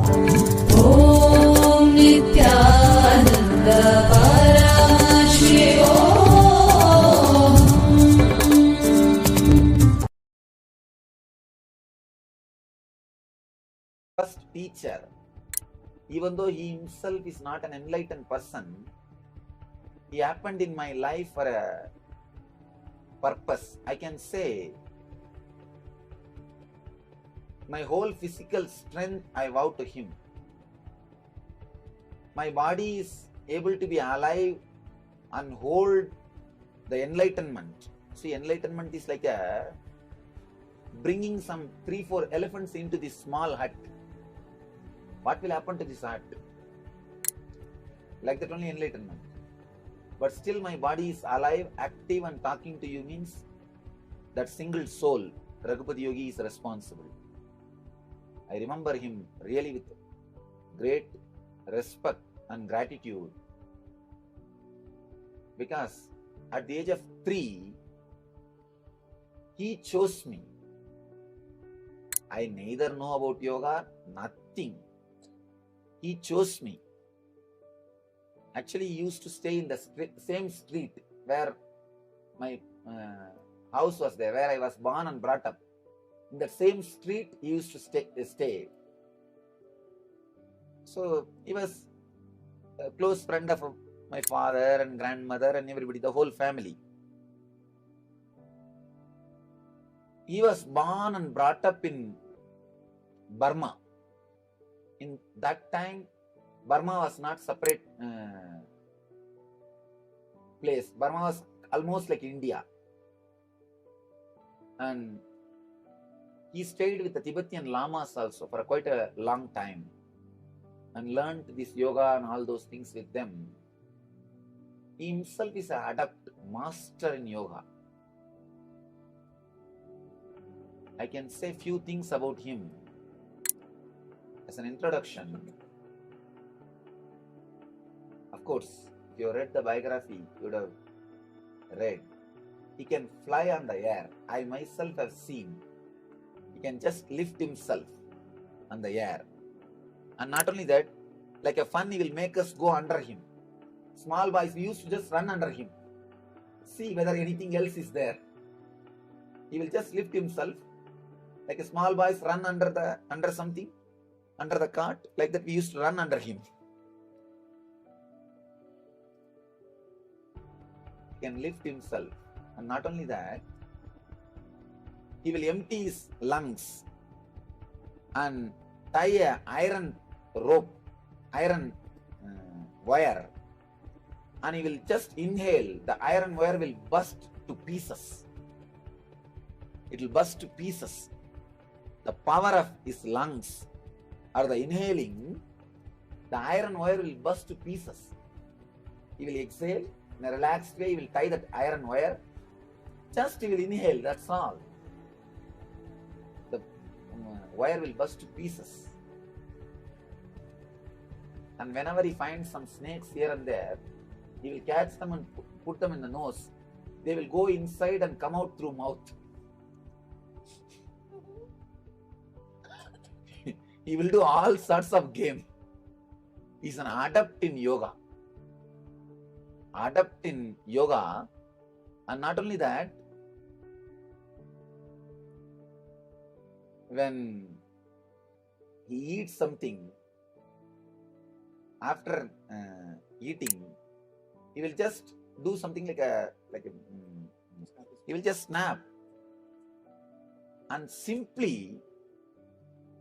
Om Nithyananda Paramashivoham. First teacher, even though he himself is not an enlightened person, he happened in my life for a purpose. I can say my whole physical strength I vow to him. My body is able to be alive and hold the enlightenment. See, enlightenment is like a bringing some 3-4 elephants into this small hut. What will happen to this hut? Like that only enlightenment. But still my body is alive, active and talking to you means that single soul, Raghupati Yogi, is responsible. I remember him really with great respect and gratitude, because at the age of 3, he chose me. I neither know about yoga, nothing. He chose me. Actually, he used to stay in the same street where my house was there, where I was born and brought up. In that same street, he used to stay. So he was a close friend of my father and grandmother and everybody, the whole family. He was born and brought up in Burma. In that time, Burma was not separate place. Burma was almost like India. And he stayed with the Tibetan Lamas also for quite a long time and learned this yoga and all those things with them. He himself is an adept, master in yoga. I can say few things about him as an introduction. Of course, if you read the biography, you would have read. He can fly on the air. I myself have seen. He can just lift himself on the air. And not only that, like a fun, he will make us go under him. Small boys, we used to just run under him. See whether anything else is there. He will just lift himself. Like a small boys run under something, under the cart. Like that we used to run under him. He can lift himself. And not only that, he will empty his lungs and tie a iron rope, iron wire, and he will just inhale. The iron wire will burst to pieces. It will burst to pieces. The power of his lungs or the inhaling, the iron wire will burst to pieces. He will exhale in a relaxed way. He will tie that iron wire. Just he will inhale, that's all. The wire will burst to pieces. And whenever he finds some snakes here and there, he will catch them and put them in the nose. They will go inside and come out through mouth. He will do all sorts of game. He is an adept in yoga. Adept in yoga. And not only that, when he eats something, after eating, he will just do something he will just snap, and simply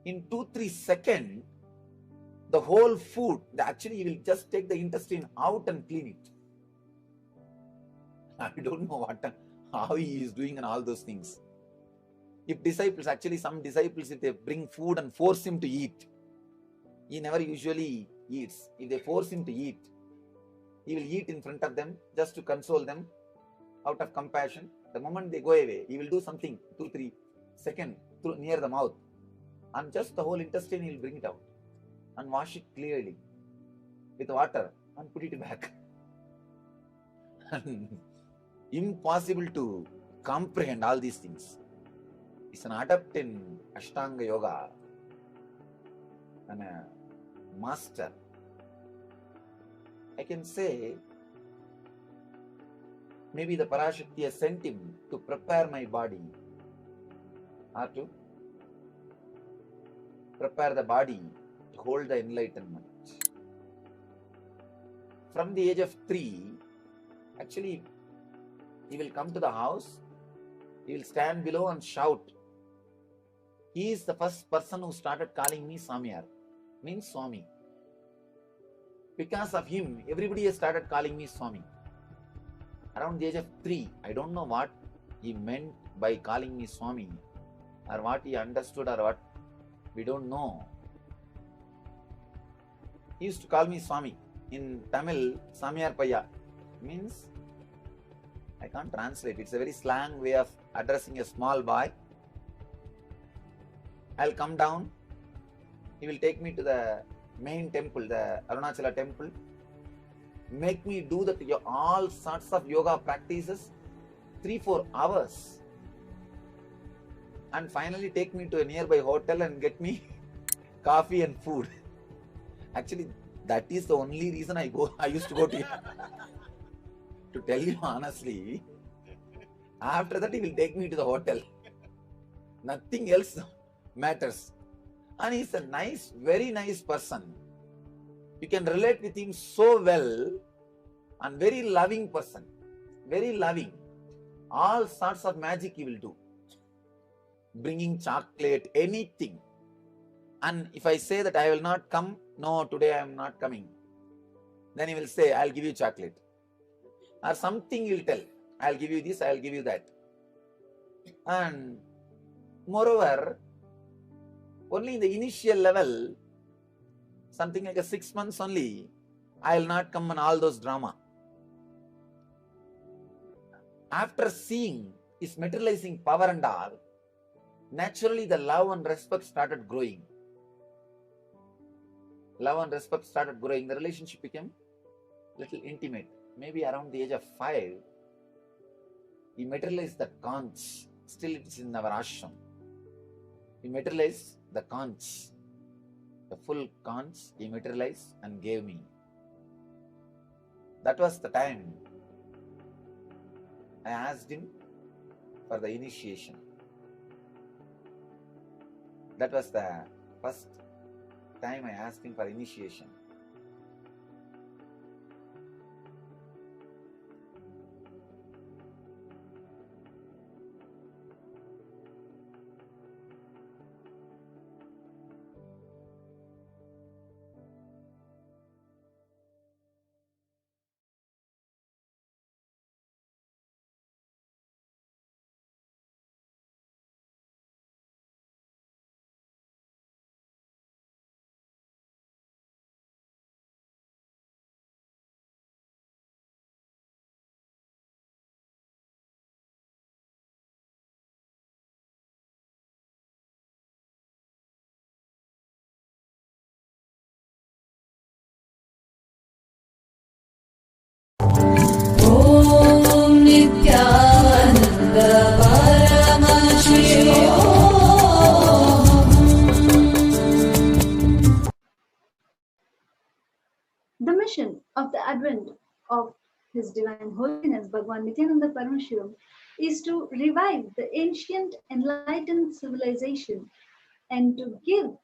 in 2-3 seconds, the whole food, actually he will just take the intestine out and clean it. I don't know how he is doing and all those things. If disciples, actually some disciples, if they bring food and force him to eat, he never usually eats. If they force him to eat, he will eat in front of them just to console them out of compassion. The moment they go away, he will do something 2-3 seconds near the mouth, and just the whole intestine he will bring it out and wash it clearly with water and put it back. Impossible to comprehend all these things. He's an adept in Ashtanga Yoga and master. I can say maybe the Parashakti has sent him to prepare my body or to prepare the body to hold the enlightenment. From the age of 3, actually, he will come to the house, he will stand below and shout. He is the first person who started calling me Samyar, means Swami. Because of him, everybody has started calling me Swami. Around the age of 3, I don't know what he meant by calling me Swami, or what he understood, or what, we don't know. He used to call me Swami. In Tamil, Samyar Paya means, I can't translate, it's a very slang way of addressing a small boy. I'll come down, he will take me to the main temple, the Arunachala temple, make me do that all sorts of yoga practices, 3-4 hours, and finally take me to a nearby hotel and get me coffee and food. Actually, that is the only reason I used to go to to tell you honestly, after that he will take me to the hotel. Nothing else matters. And he's a nice, very nice person. You can relate with him so well, and very loving person. Very loving. All sorts of magic he will do. Bringing chocolate, anything. And if I say that I will not come, no, today I am not coming, then he will say, I'll give you chocolate. Or something he will tell, I'll give you this, I'll give you that. And moreover, only in the initial level, something like 6 months only, I'll not come on all those drama. After seeing his materializing power and all, naturally the love and respect started growing. Love and respect started growing. The relationship became little intimate. Maybe around the age of 5, he materialized the conch. Still it is in our ashram. He materialized the conch. The full conch he materialized and gave me. That was the time I asked him for the initiation. That was the first time I asked him for initiation. Om Nithyananda Paramashivoham. The mission of the advent of His Divine Holiness Bhagwan Nithyananda Paramashivam is to revive the ancient enlightened civilization and to give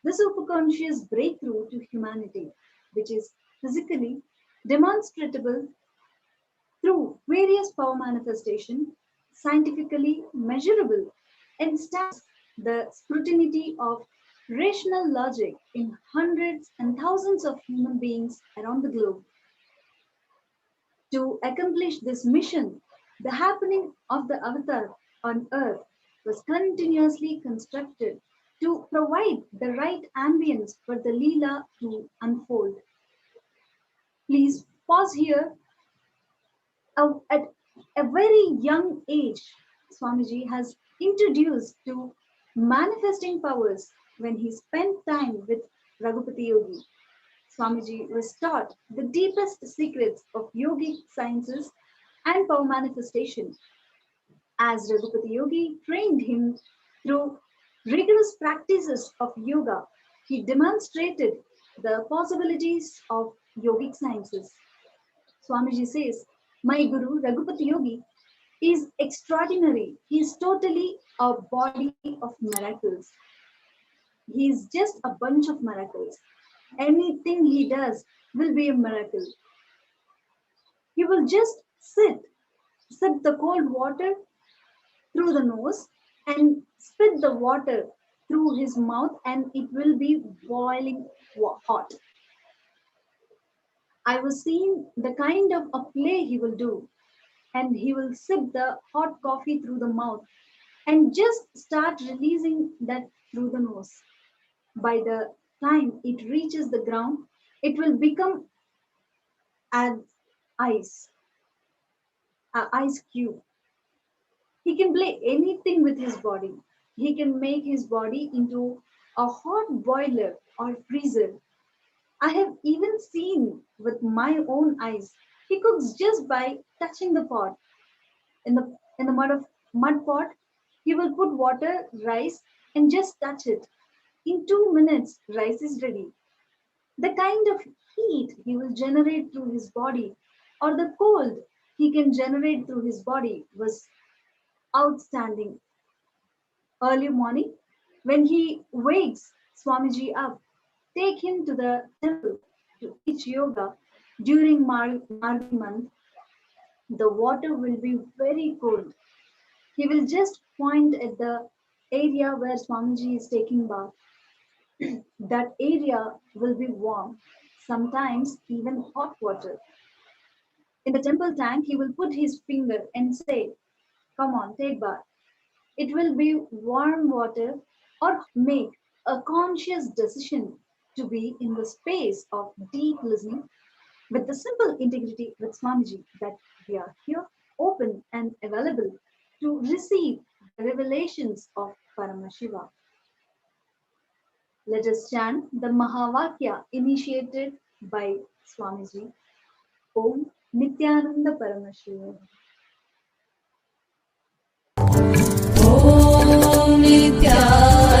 the superconscious breakthrough to humanity, which is physically demonstrable through various power manifestation, scientifically measurable, and stands the scrutiny of rational logic in hundreds and thousands of human beings around the globe. To accomplish this mission, the happening of the avatar on earth was continuously constructed to provide the right ambience for the Leela to unfold. Please pause here. At a very young age, Swamiji has introduced to manifesting powers when he spent time with Raghupati Yogi. Swamiji was taught the deepest secrets of yogic sciences and power manifestation. As Raghupati Yogi trained him through rigorous practices of yoga, he demonstrated the possibilities of yogic sciences. Swamiji says, my Guru Raghupati Yogi is extraordinary. He is totally a body of miracles. He is just a bunch of miracles. Anything he does will be a miracle. He will just sip the cold water through the nose and spit the water through his mouth, and it will be boiling hot. I was seeing the kind of a play he will do, and he will sip the hot coffee through the mouth and just start releasing that through the nose. By the time it reaches the ground, it will become as ice, a ice cube. He can play anything with his body. He can make his body into a hot boiler or freezer. I have even seen with my own eyes. He cooks just by touching the pot. In the mud pot, he will put water, rice, and just touch it. In 2 minutes, rice is ready. The kind of heat he will generate through his body, or the cold he can generate through his body, was outstanding. Early morning, when he wakes Swamiji up, take him to the temple to teach yoga during Marghi month. The water will be very cold. He will just point at the area where Swamiji is taking bath. That area will be warm, sometimes even hot water. In the temple tank, he will put his finger and say, come on, take bath. It will be warm water, or make a conscious decision to be in the space of deep listening with the simple integrity with Swamiji that we are here, open and available to receive the revelations of Paramashiva. Let us chant the Mahavakya initiated by Swamiji. Om Nithyananda Paramashivam. Om Nithyananda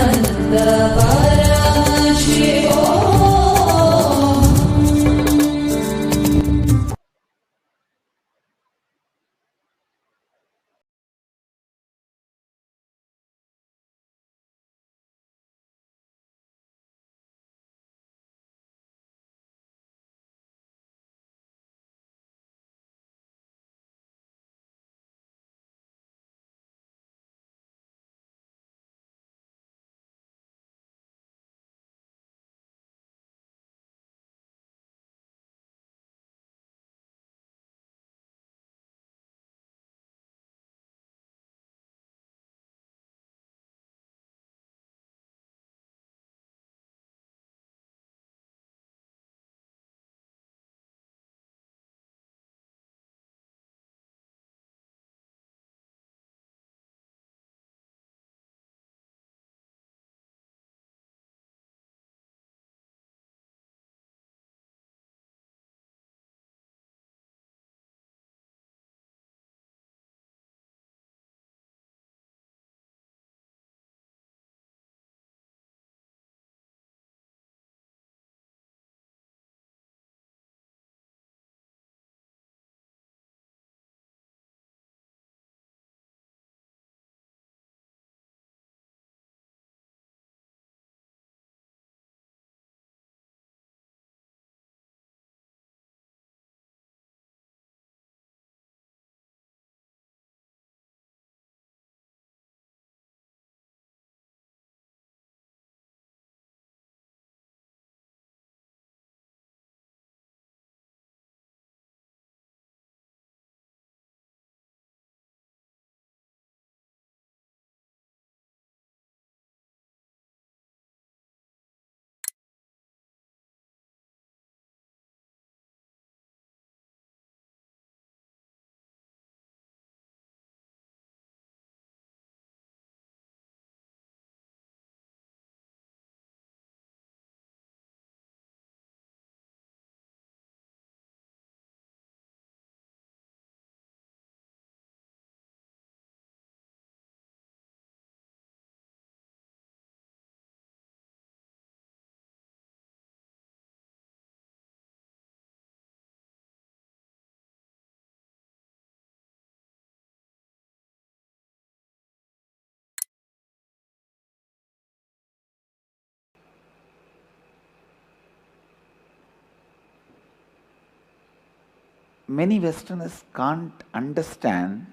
many Westerners can't understand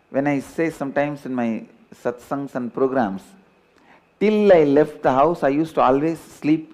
when I say sometimes in my satsangs and programs, till I left the house, I used to always sleep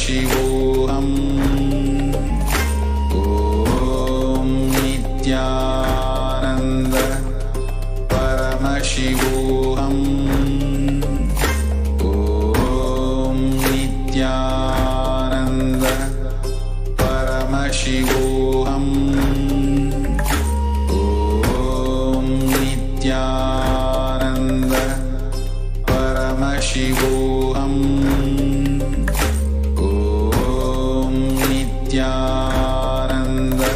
Paramashivoham. Om Nithyananda Paramashivoham. Om Nithyananda Paramashivoham. Om Nithyananda Paramashivoham. Om Nithyananda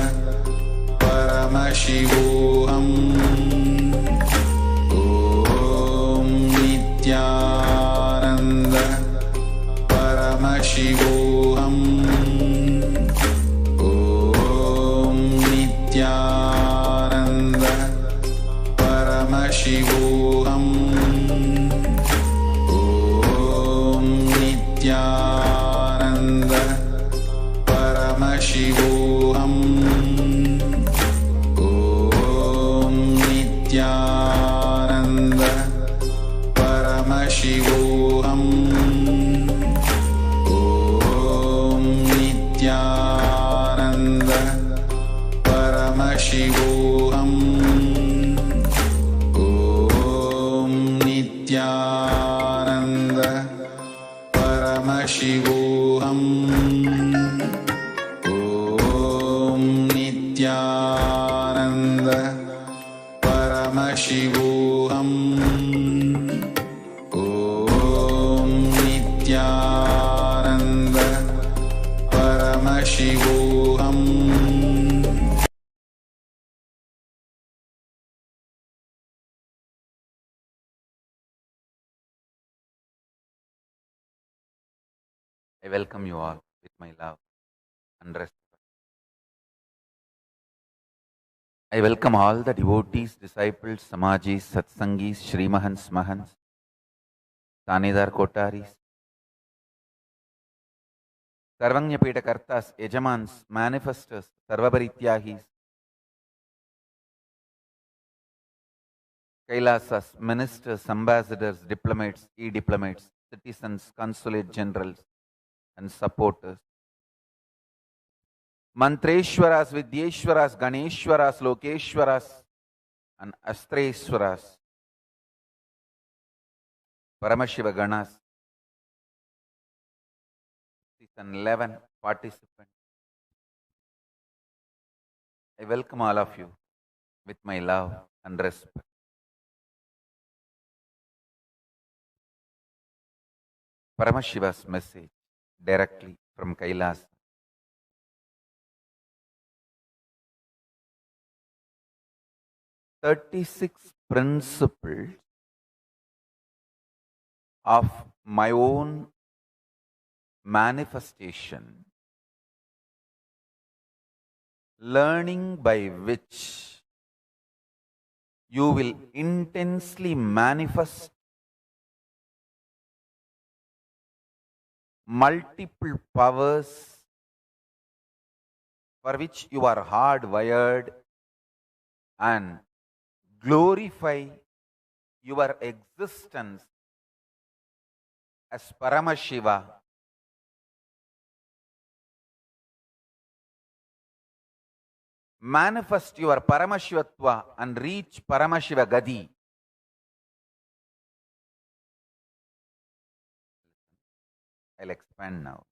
Paramashivoham. Om Nithyananda Paramashivoham. Om Nithyananda Paramashivoham. Om Nithyananda Paramashivoham. Om Nithyananda Paramashivoham. Om Nithyananda Paramashivoham. Om Nithyananda Paramashivoham. Om Nithyananda Paramashivoham. Om Nithyananda Paramashivoham. I welcome you all with my love and respect. I welcome all the devotees, disciples, Samajis, Satsangis, Shrimahans, Mahans, Tanidar Kotaris, Sarvanyapeta Kartas, Yajamans, Manifestors, Sarvabarityahis, Kailasas, Ministers, Ambassadors, Diplomats, E-Diplomats, Citizens, Consulate Generals, and supporters. Mantreshwaras, Vidyeshwaras, Ganeshwaras, Lokeshwaras, and Astreshwaras, Paramashiva Ganas, 11 participants. I welcome all of you with my love and respect. Paramashiva's message directly from Kailas. "36 principles of my own manifestation, learning by which you will intensely manifest multiple powers for which you are hardwired and glorify your existence as Paramashiva, manifest your Paramashivatva and reach Paramashiva Gadi." I'll expand now.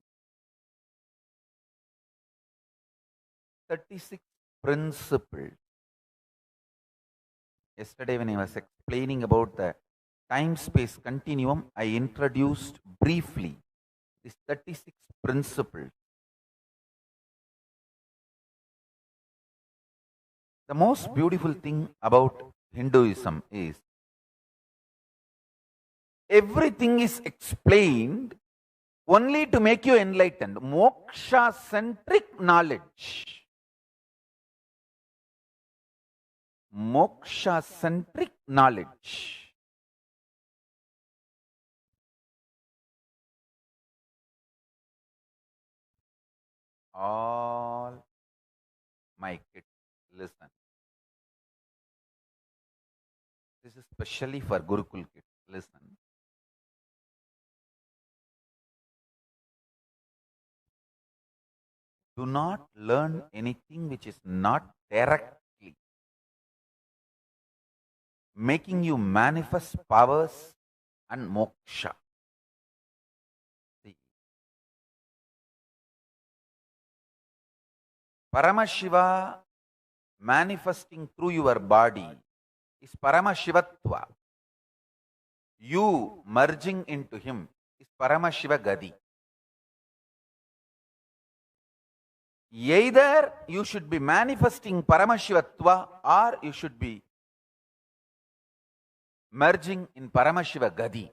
36 principles. Yesterday, when I was explaining about the time-space continuum, I introduced briefly these 36 principles. The most beautiful thing about Hinduism is everything is explained only to make you enlightened. Moksha-centric knowledge. Moksha-centric knowledge. All my kids, listen. This is specially for Gurukul kids. Listen. Do not learn anything which is not directly making you manifest powers and moksha. See, Paramashiva manifesting through your body is Paramashivatva. You merging into him is Paramashiva Gadi. Either you should be manifesting Paramashivatva or you should be merging in Paramashiva Gadi.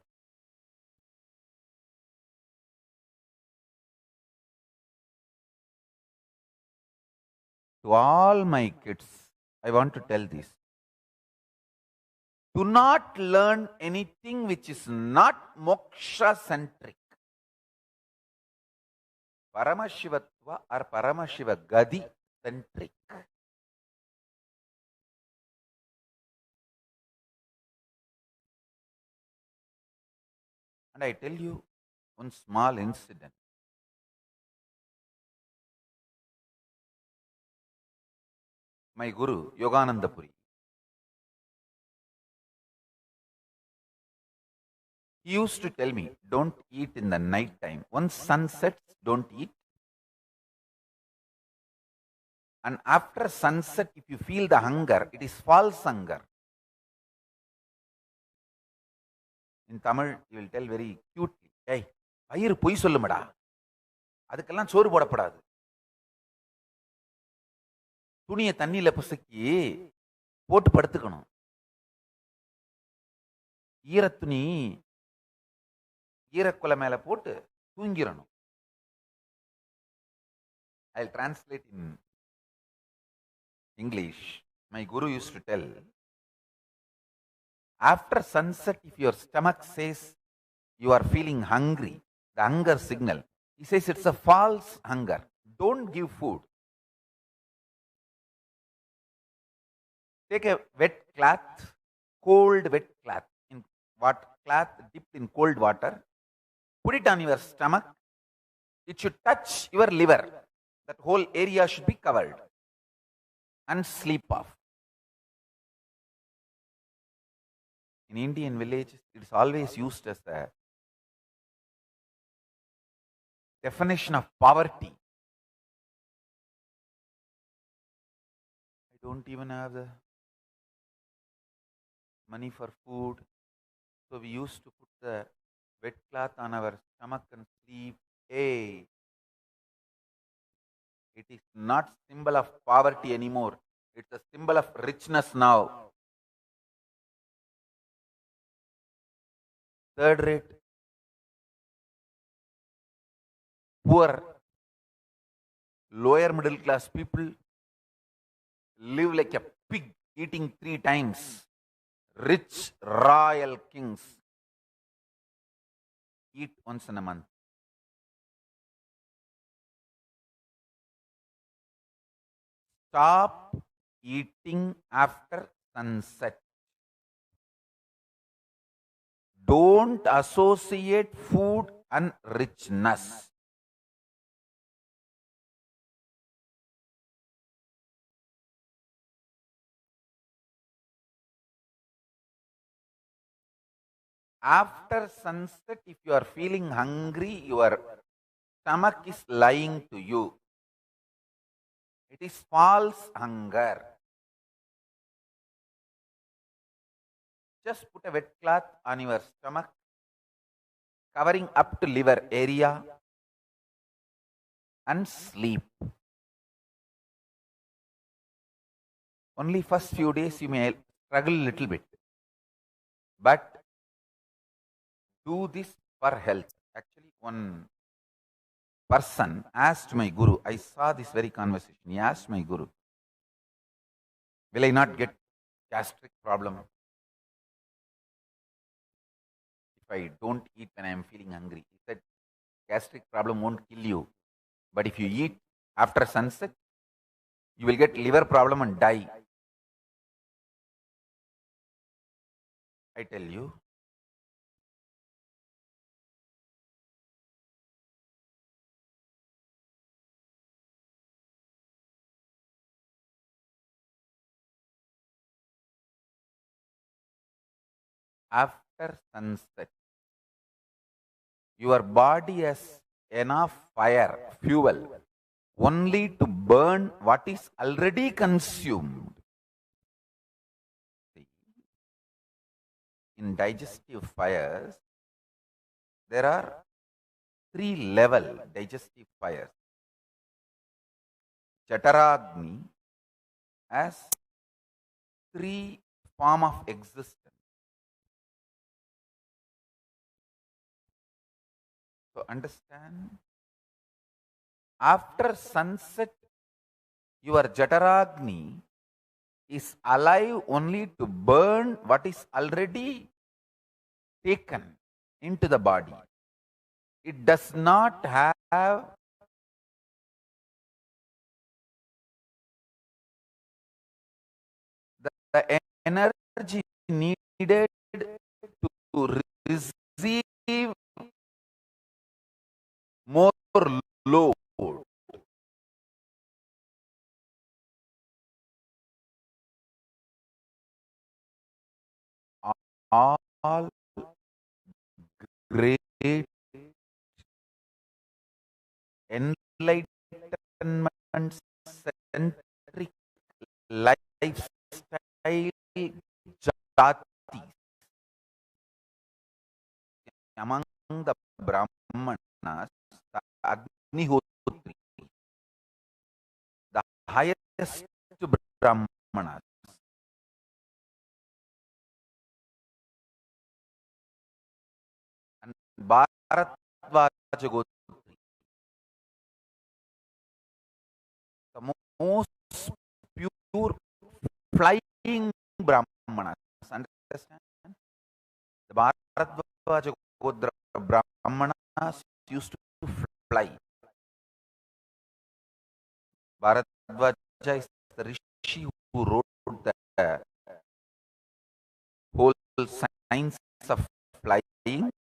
To all my kids, I want to tell this. Do not learn anything which is not moksha centric. Paramashivatva or Paramashiva Gadi centric. And I tell you one small incident. My Guru, Yogananda Puri, he used to tell me, don't eat in the night time. Once sun sets, don't eat. And after sunset, if you feel the hunger, it is false hunger. In Tamil, he will tell very cutely, hey, வயிறு பொய் சொல்லுமடா, அதுக்கெல்லாம் சோறு போடப்படாது. துணியை தண்ணியில புசுக்கி போட்டு படுத்துக்கணும். ஈரத்துணி ஈரக்குலை மேல போட்டு தூங்கிடணும். I'll translate in English. My Guru used to tell, after sunset, if your stomach says you are feeling hungry, the hunger signal, he says it's a false hunger. Don't give food. Take a wet cloth, cold wet cloth, in what cloth dipped in cold water, put it on your stomach. It should touch your liver. That whole area should be covered. And sleep off. In Indian villages, it is always used as a definition of poverty. I don't even have the money for food. So we used to put the wet cloth on our stomach and sleep. Hey, it is not symbol of poverty anymore. It's a symbol of richness now. Third rate, poor, lower middle class people live like a pig eating 3 times. Rich royal kings eat once in a month. Stop eating after sunset. Don't associate food and richness. After sunset, if you are feeling hungry, your stomach is lying to you. It is false hunger. Just put a wet cloth on your stomach, covering up to liver area, and sleep. Only first few days you may struggle a little bit. But do this for health. Actually, one person asked my Guru, I saw this very conversation. He asked my Guru, will I not get gastric problem if I don't eat when I am feeling hungry? He said, gastric problem won't kill you. But if you eat after sunset, you will get liver problem and die. I tell you, after sunset, your body has enough fire, fuel, only to burn what is already consumed. See, in digestive fires, there are three level digestive fires. Jataragni has three form of existence. So understand, after sunset, your Jataragni is alive only to burn what is already taken into the body. It does not have the energy needed to receive more load. All great enlightenment centric lifestyle jatis among the Brahmanas, the Agnihotri, the highest Brahmanas, and Bharatvaja Gotri, the most pure flying Brahmanas. Understand? The Bharatvaja Gotra Brahmanas used to fly. Bharatvaja is the rishi who wrote the whole science of flying,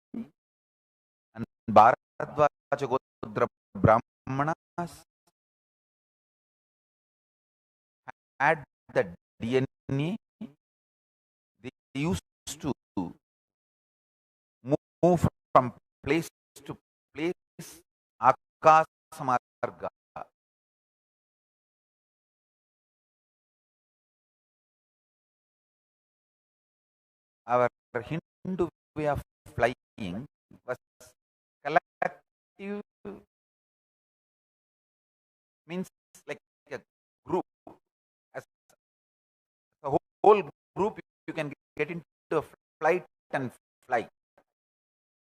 and Bharatvaja Gotra Brahmanas had the DNA. They used to move from place to place, Akasa Marga. Our Hindu way of flying was collective, means like a group. As a whole group, you can get into a flight and fly.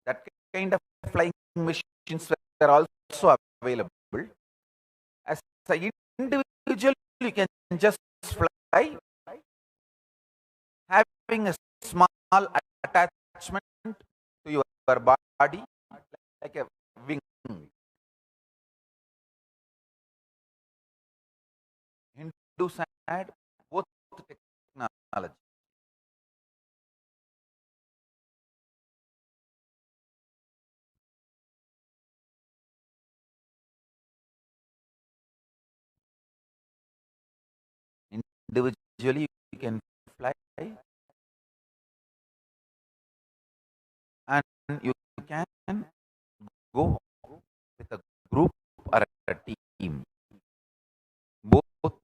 That kind of flying machines were also available. As an individual, you can just fly, having a small attachment to your body, like a wing. Hindus had both technology. Individually, you can fly, and you can go with a group or a team. Both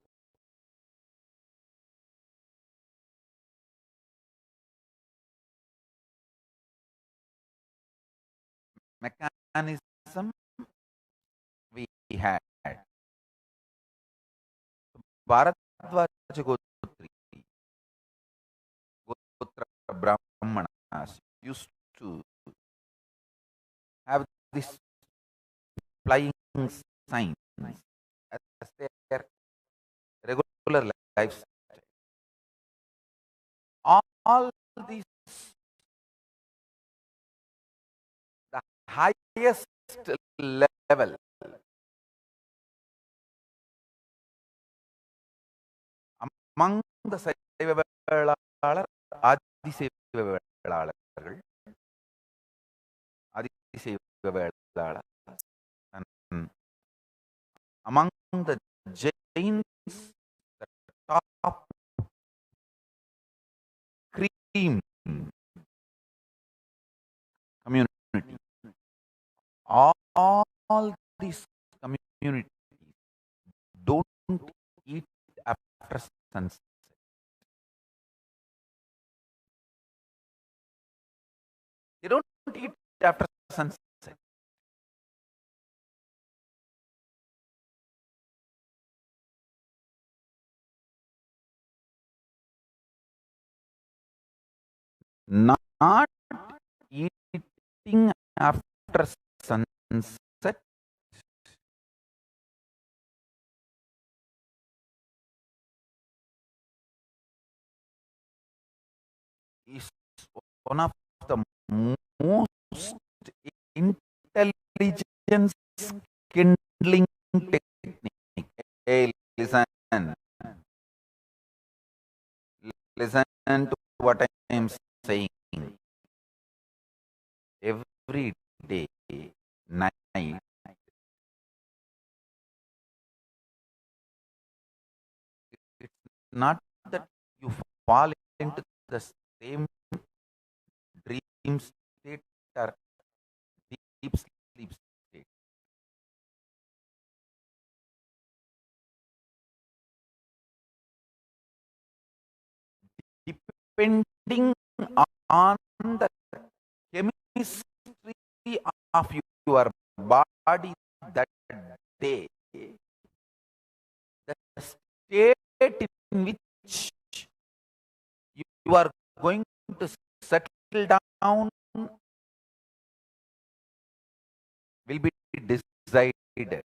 mechanism we had. Bharatvaja Gotri, Gotra Brahmanas used to have this flying signs as their regular lifestyle. All these, the highest level, among the Saivavalalar, Adisevavalalar, Adisevavalalar, and among the Jains, the top cream all these communities don't eat after sunset. They don't eat after sunset. Not eating after sunset is one of the most intelligence kindling technique. Hey, listen to what I am saying. Every day, night, it's not that you fall into the same dream state or deep sleep state. Depending on the chemistry of your body that day, the state in which you are going to settle down will be decided.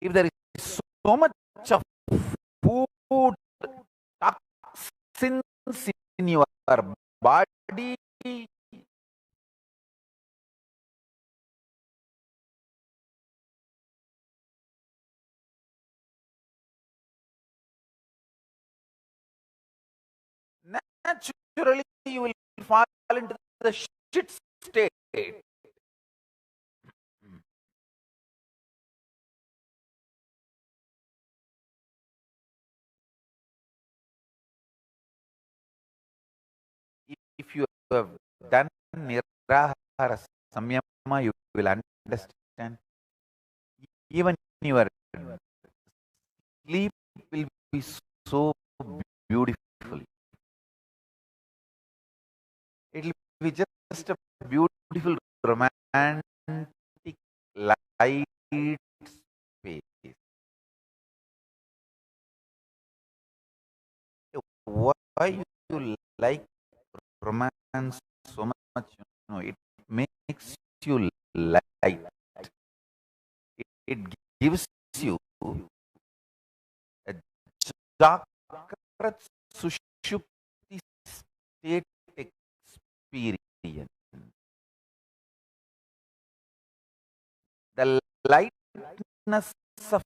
If there is so much of food toxins in your body, naturally you will fall into the shit state. If you have done nirahara samyama, you will understand. Even your sleep will be so beautiful. It will be just a beautiful romantic light space. Why you like romance so much? It makes you light. It gives you a Jagrat Sushupti state experience. The lightness of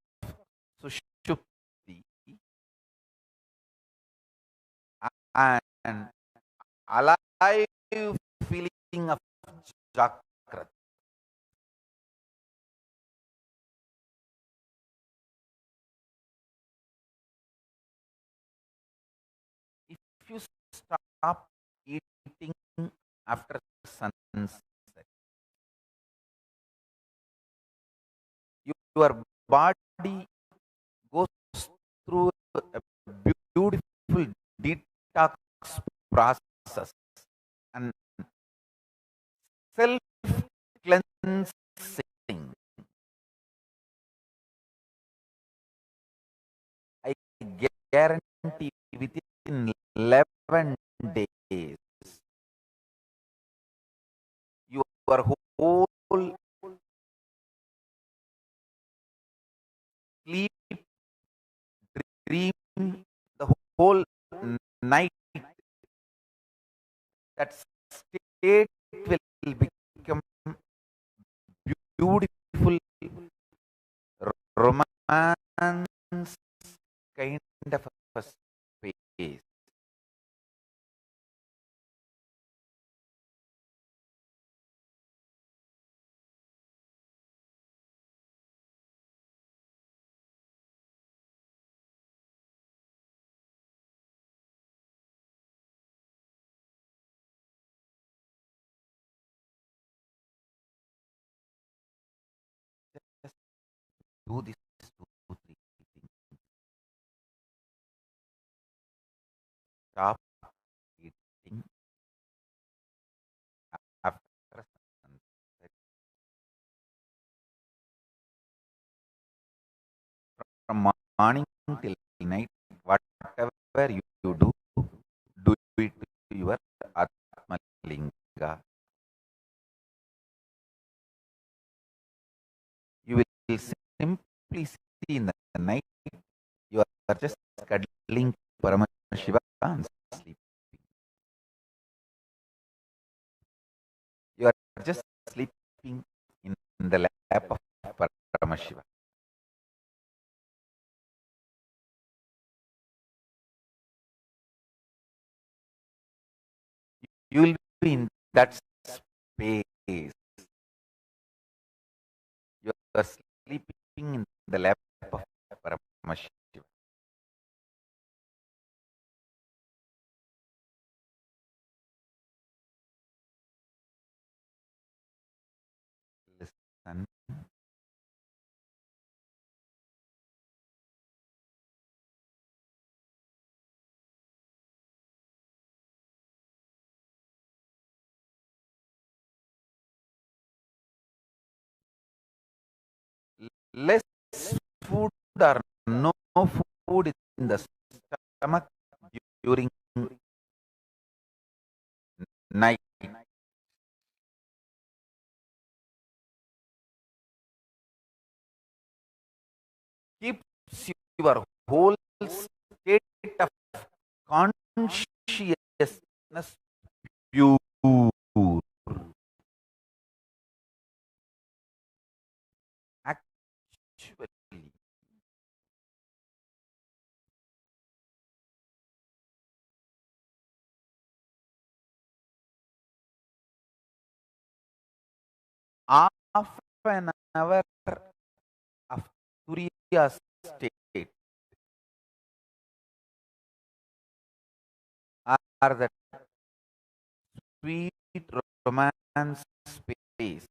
Sushupti and alive feeling of Jagrat. If you stop eating after sunset, your body goes through a beautiful detox process and self cleansing. I guarantee within 11 days, your whole sleep, dream, the whole night, that state will become beautiful romance kind of a space. do this 2, 3 things. Stop eating after sunset. From morning till night, whatever you do it to your Atmalinga. You will simply see in the night, you are just cuddling Paramashiva and sleeping. You are just sleeping in the lap of Paramashiva. You will be in that space. You are sleeping in the lap of Paramashiva. Listen. Less food or no food in the stomach during night keeps your whole state of consciousness pure. Actually, half an hour of Turiya state are the sweet romance space.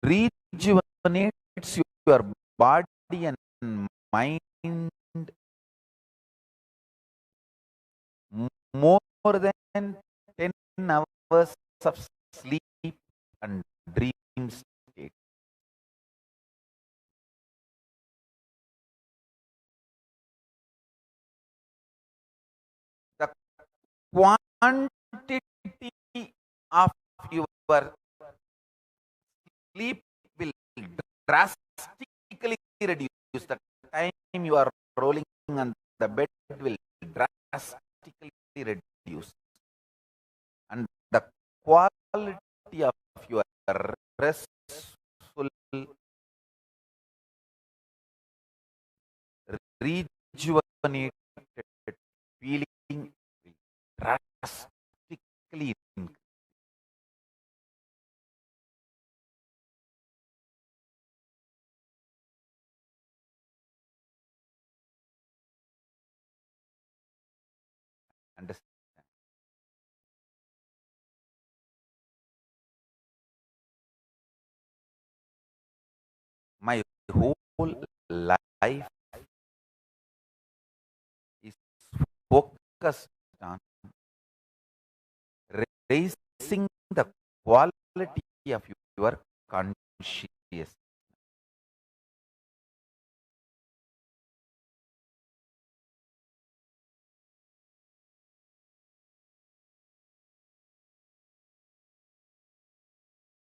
Rejuvenates your body and mind more than 10 hours of sleep and dream state. The quantity of your sleep will drastically reduce. The time you are rolling on the bed will drastically reduce. And the quality of your restful, rejuvenated feeling will drastically increase. Understand? My whole life is focused on raising the quality of your consciousness.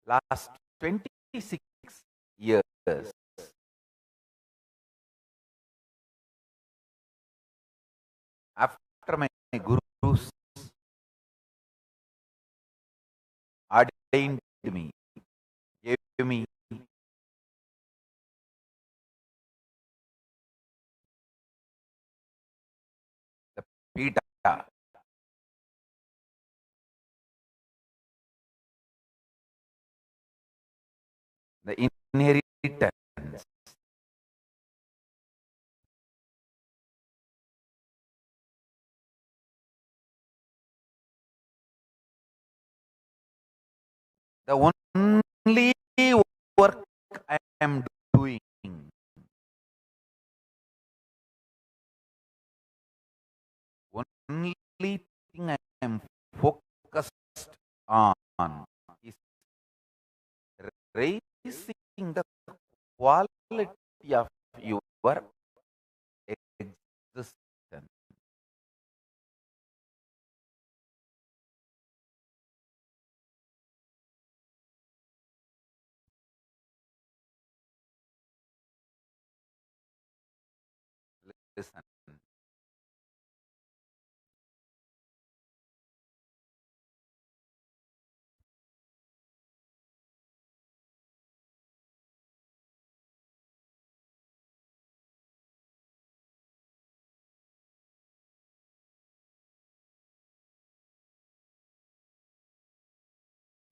Last 26 years, after my gurus ordained me, gave me the pita, the inheritance, the only work I on is raising the quality of your existence. Listen.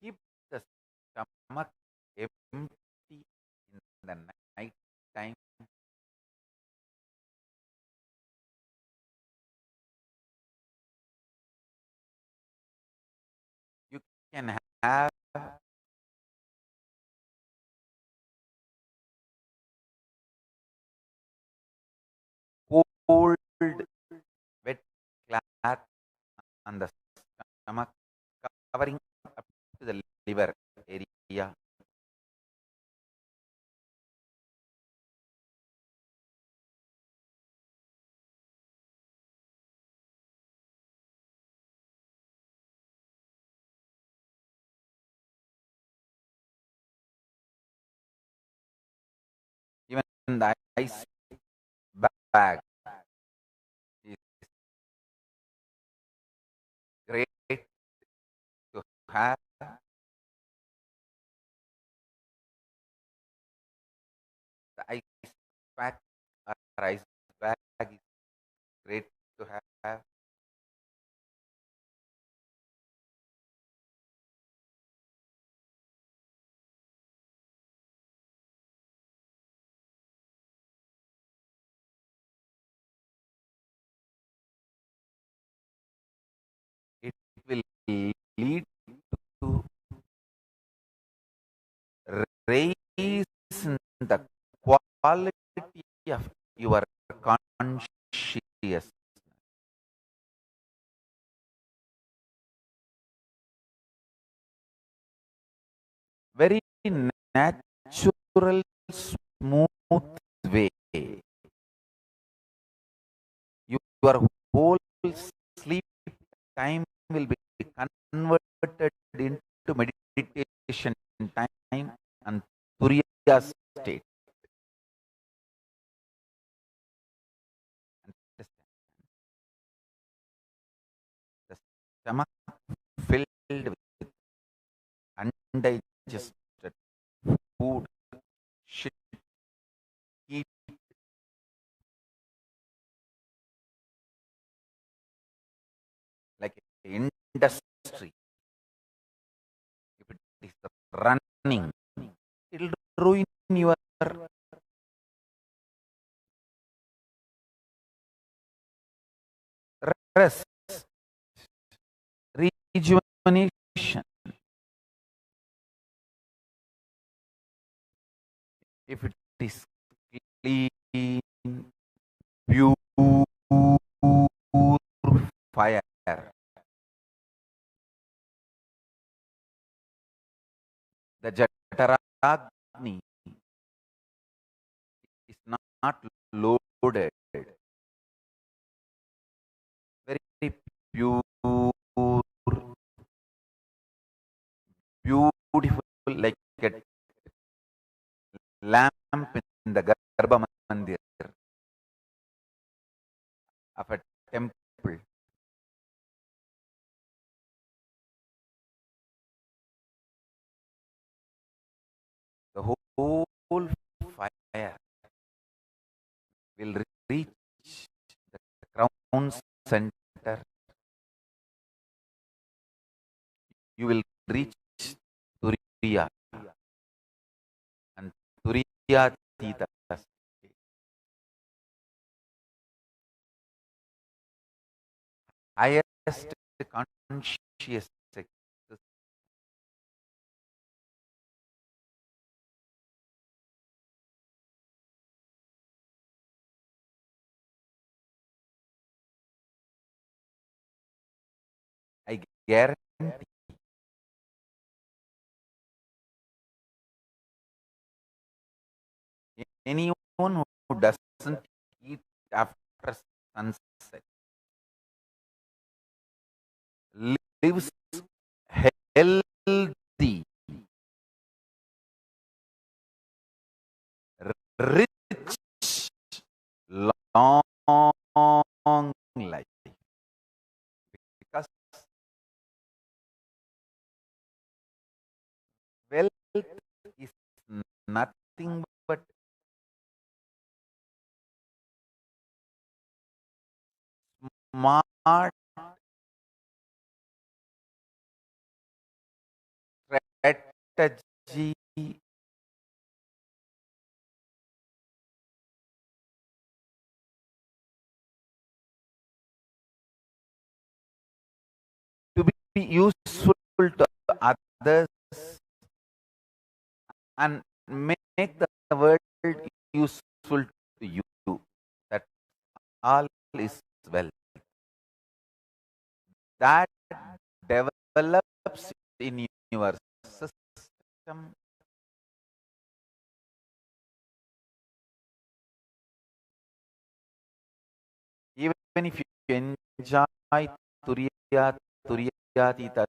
Keep the stomach empty in the night time. You can have cold, wet cloth on the stomach, covering up to the liver area. Even the ice bag is great to have. The ice pack or ice bag is great to have. It will lead to raise the quality of your consciousness. Very natural, smooth way. Your whole sleep time will be converted into meditation time and Turiya state. Understand? The stomach filled with undigested food, shit, heat, like an industry. If it is running, it will ruin your rest, rejuvenation. If it is clean, pure fire, the Jataragni is not loaded. Very pure, beautiful, like a lamp in the Garbha Mandir of a temple. The whole fire will reach the crown center. You will reach Turiya and Turiya Tita, highest conscious existence. I guarantee anyone who doesn't eat after sunset lives healthy, rich, long life. Because wealth is nothing but smart strategy to be useful to others and make the world useful to you. That all is well. That develops in your system. Even if you enjoy Turiya, Turiyatita,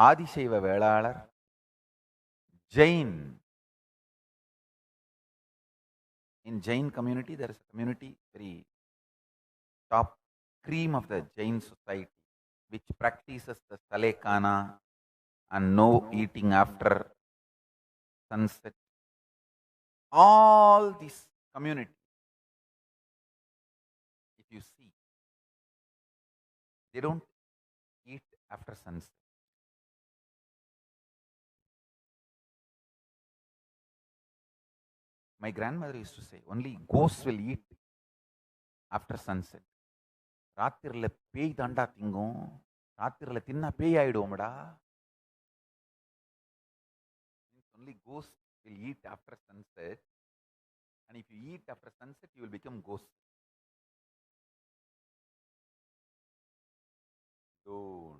ஆதிசைவ Vellalar, Jain. In Jain community, there is a community, very top cream of the Jain society, which practices the Salekana and no eating after sunset. All these community, if you see, they don't eat after sunset. My grandmother used to say, only ghosts will eat after sunset. ராத்திரில பேய் தாண்டா திங்கும், ராத்திரில தின்னா பேய் ஆயிடுவோம்டா. Only ghosts will eat after sunset, and if you eat after sunset, you will become ghost. Don't.